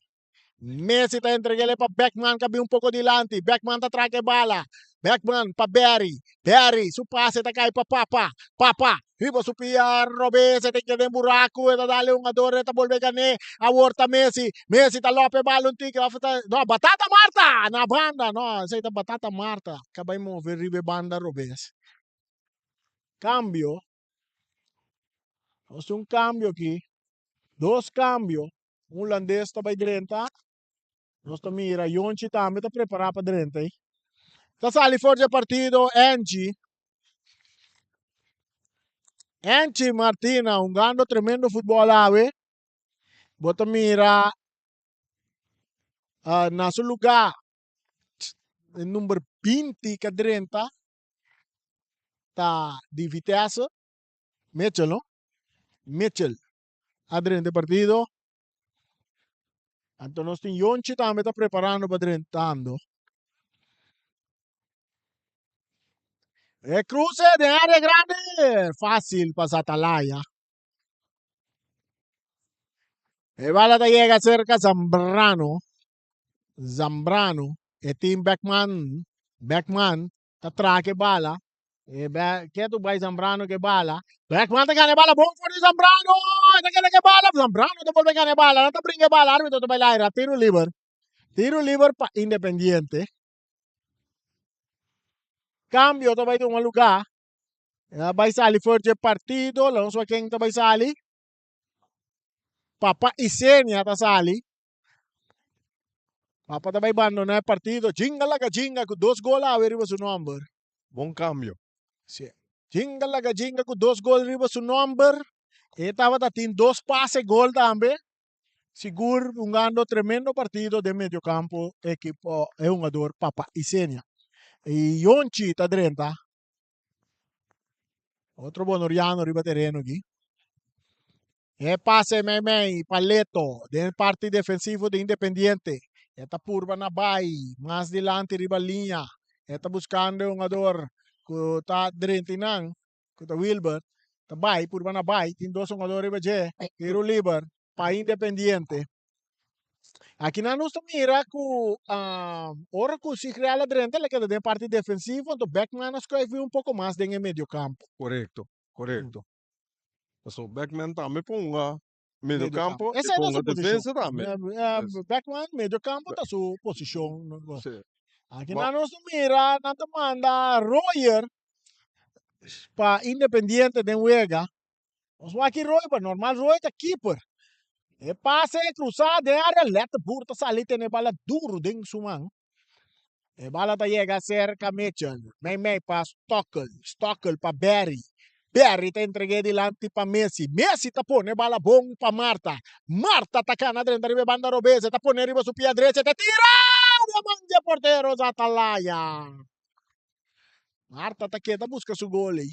Messi está entregando para Beckman que un poco delante. Beckman está traque bala. Beckman para Barry. Barry, su pase está cae para Papa. Papa, riba su pia Robes, tem que dar buraco, está dale un ador, está volver gané. Aborta Messi. Messi está lope bala un tique. No, Batata Marta na banda. No, essa está Batata Marta. Acabei de mover riba banda Robes. Cambio. Vamos un cambio aqui. Dos cambios. Um holandês está para direita. Nós mira, Jonchi também está preparado para direita. Está sali forte partido, Enchi. Enchi Martina, jogando tremendo futebol ave. Bota mira, na seu lugar, número 20 que direita, tá de Vitesse. Mitchell, não? Mitchell. A direita partido. Então nós temos Jonchi também está preparando para direita. Cruce de área grande. Fácil para Atalaya. Bala te llega cerca Zambrano. Zambrano. Tim Beckman. Beckman. Te traque bala. Que tu vai Zambrano que bala. Beckman te gana bala. Bom for Zambrano. Te gana que bala. Zambrano te vuelve gana bala. No te brinque bala. Árbitro te baila. Tiro libre. Tiro libre para Independiente. Cambio te vai de un lugar. Vai salir fuerte partido. Não sei quem te vai salir. Papa Isenia te sali. Papa te vai abandonar el partido. Jinga la gajinga con 2 goles arriba su nombre. Bom cambio. Sí. Jinga la gajinga con 2 goles arriba su nombre. Estaba tin 2 pases gol también. Seguro jugando tremendo partido de medio campo. Equipo es un jugador Papa Isenia. Y Jonchi está 30. Otro bonoriano arriba terreno aquí. Pase Memei, Paleto, del parte defensivo de Independiente. Está purba na bay, más delante riba linha. Está buscando un jogador que está drentinang, que está Wilbert. Está bay, purba na bay, tem 2 jogadores riba je, tiro libre, para Independiente. Aqui na nossa mira que ora que se cria la drente, le queda de parte defensiva, então Beckman escreve un poco más en el medio campo. Correcto. So Beckman também ponga meio campo Essa e é a ponga nossa defesa posição. também. Beckman, medio campo, está sua posição. Sim. Aqui na nossa mira, na manda Royer para Independiente de Huega. Os aqui Royer, normal Royer é keeper. E passe cruzado de área, leta burta salir tem bala duro dentro sumang. E bala ta llega cerca Mitchell. Mei para Stockel para Barry. Barry te entreguei delante para Messi. Messi tá pone bala bom para Marta. Marta atacando dentro da banda Robese. Tá pone riba su pia direita. Te tira! Diamante porteiro Atalaya. Marta tá quieta, busca su gol aí.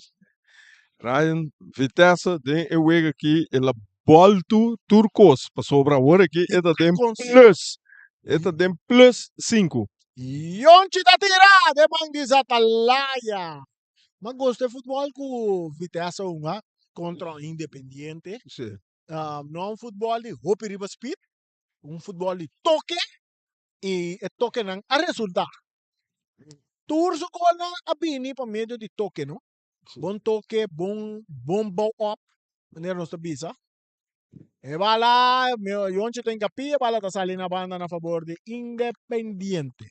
Ryan, Vitesse, tem eu wega aqui, ela bolto turcos, para sobra agora aqui, ela tem plus. Ela tem plus 5. Yonchi da tira, de Mangis Atalaya. Mas gostei de futebol com Vitesse Unga contra o Independiente. Sim. Não é um futebol de hope riba speed, um futebol de toque e toque não a resultar. Turso ko na abini pa medio de toque, no? Bom toque, bom bow up, maneira nossa bisa. E bala, meu Yonchi tem capia, bala tá salindo a banda na favor de Independiente.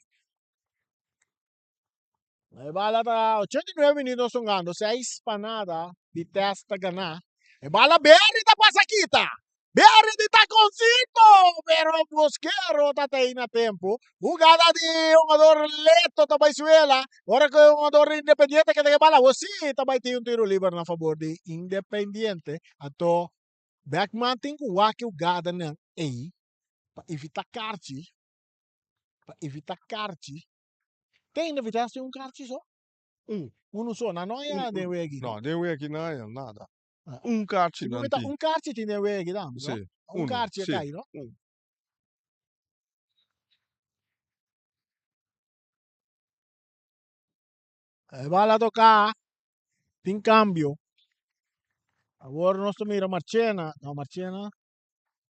E bala tá 89 minutos jogando, 6 para nada, Vitesse tá ganhar. E bala Berry tá pasakita. Berry de taconcito, pero Mosquero tá tendo tempo. Jugada de jogador leto tá Baisuela. Ora que o jogador Independiente que tem bala, você tá vai ter um tiro livre na favor de Independiente. Ato Beckman tem que o gada ng A para evitar karte. Para evitar karte. Tem na Vitesse um karte só? Uno só, na noia de wegi. No, tem wega aqui nada. Ah. Karte Tipo, nanti. karte tem de wegi, no? Sì. Karte sì. cai, no? Bala tocar, tem cambio. Agora nós mira Marchena. Não, Marchena.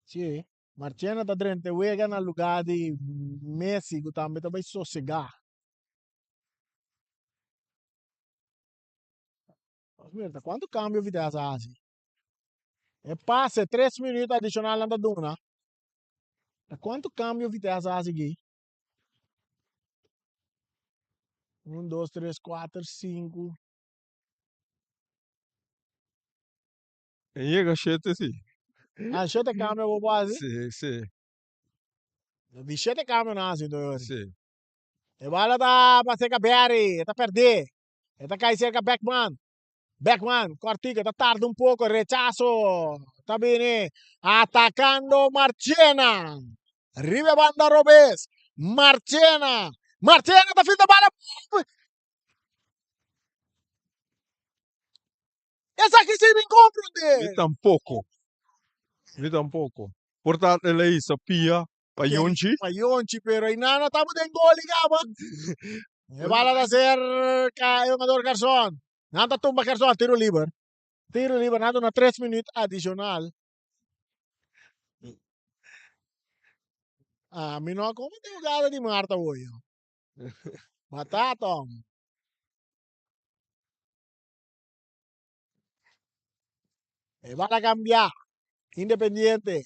Sim. Marchena tá dentro. Wega na lugar de Messi, que também vai sossegar. Mira, quanto cambio Vitesse assim? É passe, 3 minutos adicional na duna. Quanto cambio Vitesse assim aqui? 1, 2, 3, 4, 5. Chega chete sì. Ah, 7 cambio vou quase. Sì. Di 7 cambio assim, doido. Sì. E bala tá para ser Berry, tá perder. Tá cair cerca Beckman. Beckman, Cortiga, tá tarde um pouco, rechazo. Tá bene. Atacando Marchena. Arriba banda Robes. Marchena. Marchena tá fim da bala. Essa aqui se me incontro Vi tampouco. Portanto, lei sapia, Payonchi. Payonchi, pero inana estamos en gol, ligaba. E bala da cerca, é jogador Garçon. Nada tumba Garçon, tiro livre. Tiro livre, nada na 3 minutos adicional. Ah, mi não como tem jogada de Marta hoje. Batata. E bala cambiar. Independiente.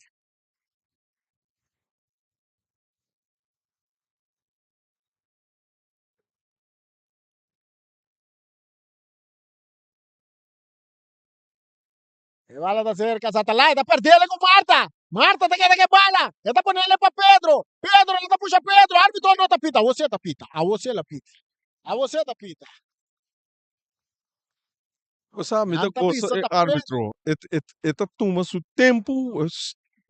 E bala da cerca, Satalai, da perdendo com Marta. Marta tá querendo que bala. Ele tá ponendo para Pedro. Pedro, ele tá puxa Pedro. Árbitro não tá pita. Você tá pita. A você la pita. A você tá pita. Sabe, da Anta coisa pista é tá árbitro. Eta toma seu tempo,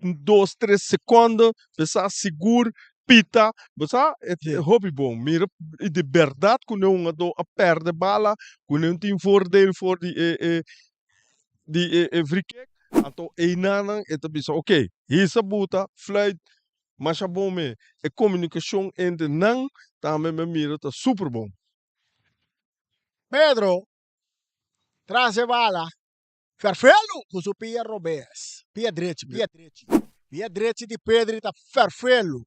2, 3 segundos, você segura, pita, você é hobby bom. Mira, e de verdade, quando um a perde bala, quando um tem voordeel voor die free kick, então é nana, eta bisa, ok, hisa buta, fluit, mas é bom me, a comunicação entre não, também me mira, tá super bom. Pedro, traze bala. Ferfelo, com o Pia Robes. Pia direito. Pia direito de Pedro tá ferfelo.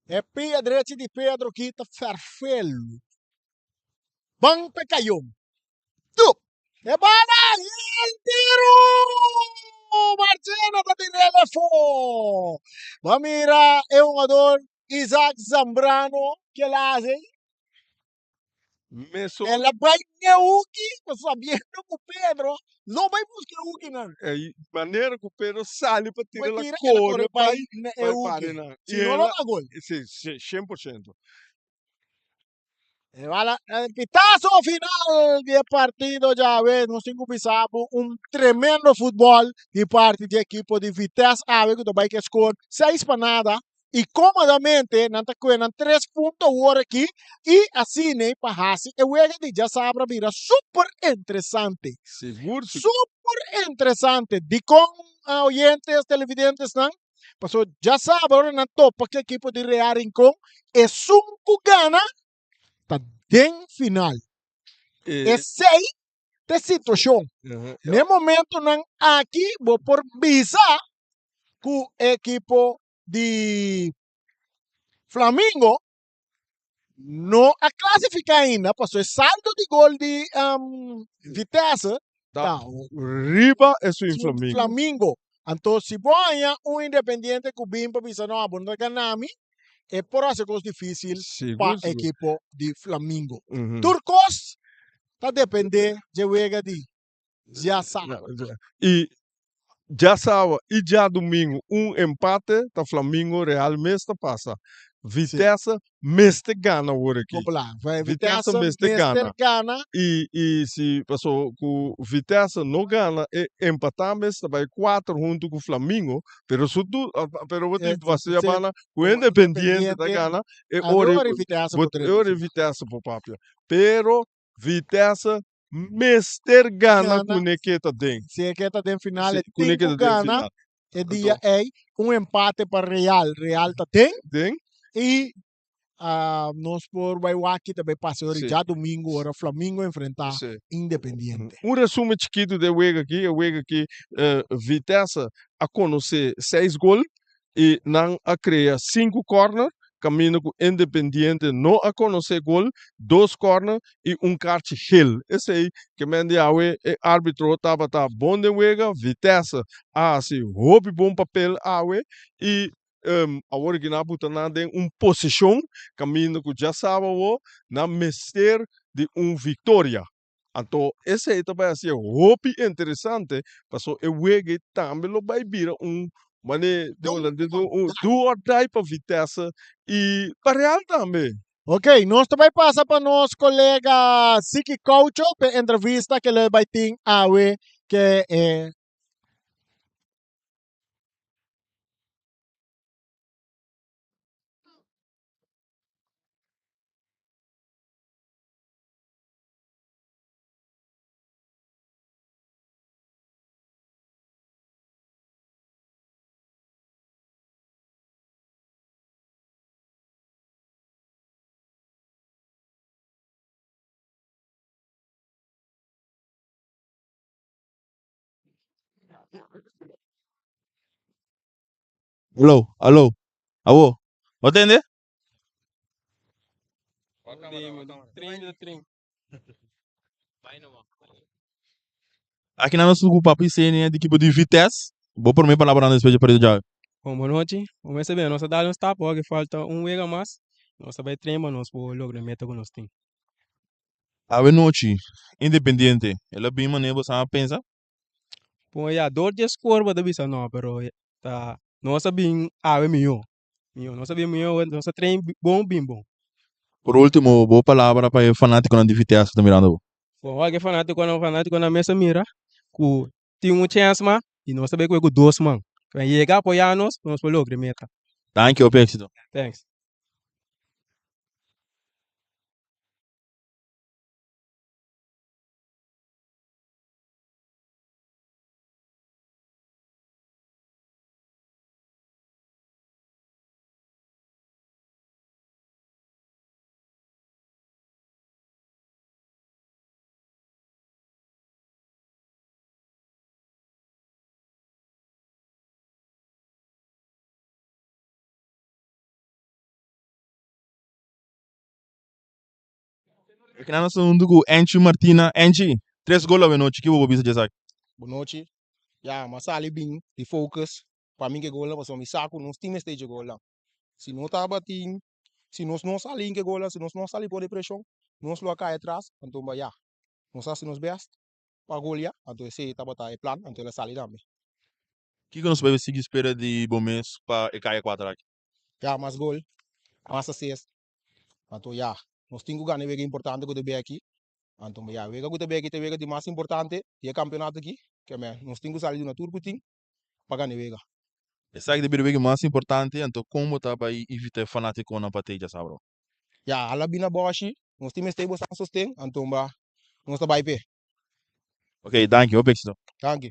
É pia direito de Pedro que tá ferfelo. Bang pecayom. Tu. É bala, el tiro! Marcena tá de relefo. Mamira é um jogador Isaac Zambrano que lá Meso, ela vai neuki, sabendo que o Pedro não vai buscar o que não. maneira que o Pedro sai para tirar Vai a tirar, ela cor, corre vai para o para que. na. Se não, não dá gol. Sim, 100%. El pitazo final del partido, ya ves, nos cinco pisamos un tremendo fútbol de parte del equipo de Vitesse Ave, que vai que score 6 para nada e comodamente não tá com 3 pontos agora aqui e assim né pahasi e wega de já sabe vira super interessante Seguro, super interessante de com oyentes televidentes não passou já sabe agora na topa que equipo de Real Rincón é 5 gana tá bem final é 6 de situação no momento não aqui vou por visa com o equipo de Flamengo não a classificar ainda, passou saldo de gol de Vitesse, tá. tá, Riba é o Flamengo. Flamengo. Então, se ganha Independiente que o Bimba bisa não abunda ganami, é por isso que é difícil para a equipe de Flamengo. Turcos, tá depender de wega de já sabe. E já sabe, e já domingo, empate, tá Flamengo Real Mesta passa. Vitesse Meste gana agora aqui. Vamos lá, vai Vitesse Vitesse, Meste gana. gana. E se passou com Vitesse não gana, empatar Meste vai 4 junto com o Flamengo, pero se tu, pero você vai bana com Independiente da gana, é hora Vitesse por papel. Pero Vitesse Mester gana com Nequeta den. Se Nequeta den final, é com Nequeta gana. É dia empate para Real. Real tá tem. E nós por Waiwaki também passou já domingo, hora Flamengo enfrentar Independiente. Resumo chiquito de Wega aqui, Vitesse a conhecer 6 gols e não a criar 5 corner, caminho com Independiente não a conhecer gol, 2 corner e kart hill. Esse aí que mende a árbitro estava bom de Wega, Vitesse assim, roupa bom papel a e agora que na puta tem posição caminho que já sabe na mester de vitória. Então esse aí também assim roupa interessante, passou o Wega também lo vai vir mané do or die para Vitesse e para Real também. Ok, nós também passa para nosso colega Siki Coucho para entrevista que ele vai ter que é Alô, alô, alô, atende? Aqui na nossa grupo a cena de equipe de Vitesse. Vou por mim para laborar nesse vídeo para já. Boa noite, vamos receber. Nós dá uns tapas, que falta wega mais. Nós vai treinar, nós vamos lograr meta que nós temos. A noite, Independiente. Ela bem maneira você pensa? Pô, já dor de score da bisa não, pero tá. Nós sabemos melhor. Nós sabemos melhor, nós treina bom, bem bom. Por último, boa palavra para o fanático de Vitesse que está mirando. Bom, que fanático na mesa mira, que tem chance mas e nós sabemos que 2 man. Quando chegar a apoiar nós vamos lograr meta. Thank you, Pexito. Thanks. Aqui na nossa grupo, Enchi Martina, Enchi. 3 gols a noite, que vou bisa já. Boa noite. Ja, mas ali bem, de focus. Para mim que gola, mas me saco, nós temos stage gola. Se não tá batendo, se nós não salimos que gola, se nós não salimos por depressão, nós lo cai atrás, então vai já. Nós assim nos best, para golia, então esse tá botar é plan, então ele sai também. Que nós vamos seguir espera de bom mês para o Caia 4 aqui? Já, mas gol, mas assist. Então já, nós temos que ganhar importante que de bem aqui. Então já, vega que de bem aqui, te vega de mais importante, e campeonato aqui, que é nós temos que sair de uma tour que tem, para ganhar vega. Essa que deve mais importante, então como tá para evitar fanático na partida, sabe? Ya, ala bina bawashi, nos times stay bosan sustain, antumba, nos ta baipe. Ok, dank je, Opexito. Thank you.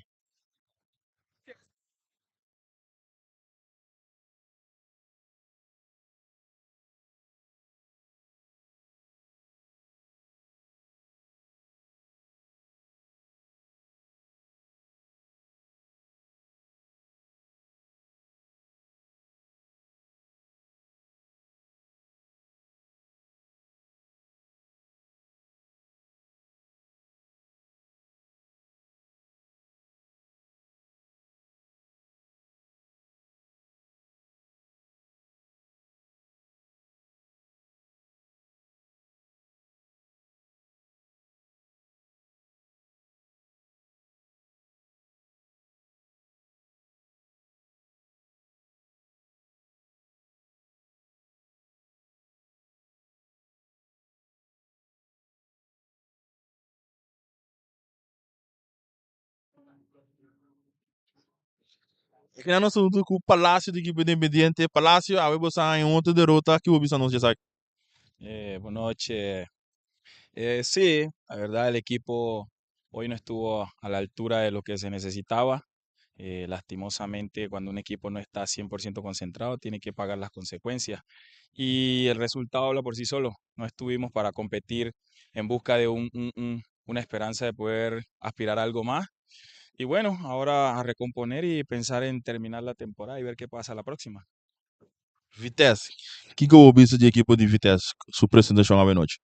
Aqui na nossa luta com o Palácio de equipe independiente, Palácio, a Webo sai em outra derrota que o Bisa não se sabe. Buenas noches. Sí, la verdad el equipo hoy no estuvo a la altura de lo que se necesitaba. Lastimosamente, cuando un equipo no está 100% concentrado, tiene que pagar las consecuencias. Y el resultado habla por sí solo. No estuvimos para competir en busca de una esperanza de poder aspirar a algo más. Y bueno, ahora a recomponer y pensar en terminar la temporada y ver qué pasa la próxima. Vitesse, que o Bisa de equipe de Vitesse, sua apresentação à noite?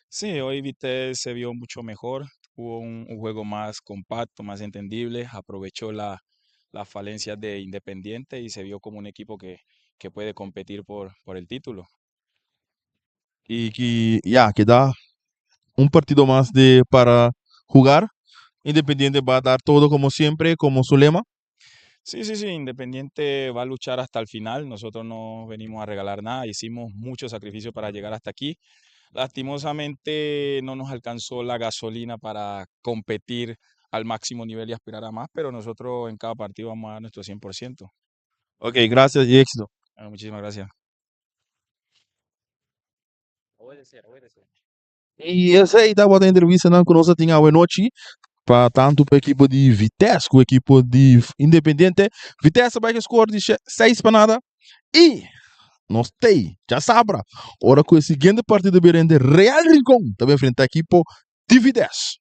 Sí, hoy Vitesse se vio mucho mejor, hubo un juego más compacto, más entendible, aprovechó las falencias de Independiente y se vio como un equipo que puede competir por el título. E que dá partido mais para jogar. Independiente va a dar todo como siempre, como su lema. Sí, sí, sí, Independiente va a luchar hasta el final. Nosotros no venimos a regalar nada, hicimos mucho sacrificio para llegar hasta aquí. Lastimosamente no nos alcanzó la gasolina para competir al máximo nivel y aspirar a más, pero nosotros en cada partido vamos a dar nuestro 100%. Ok, gracias y éxito. Bueno, muchísimas gracias. E essa aí estava a entrevista não, que nós tínhamos hoje noite, para tanto para a equipe de Vitesse, com a equipe de Independiente. Vitesse vai score de 6 para nada. E nós tem, já sabe, ora com a seguinte partida de Real Rincón, também enfrentar a equipe de Vitesse.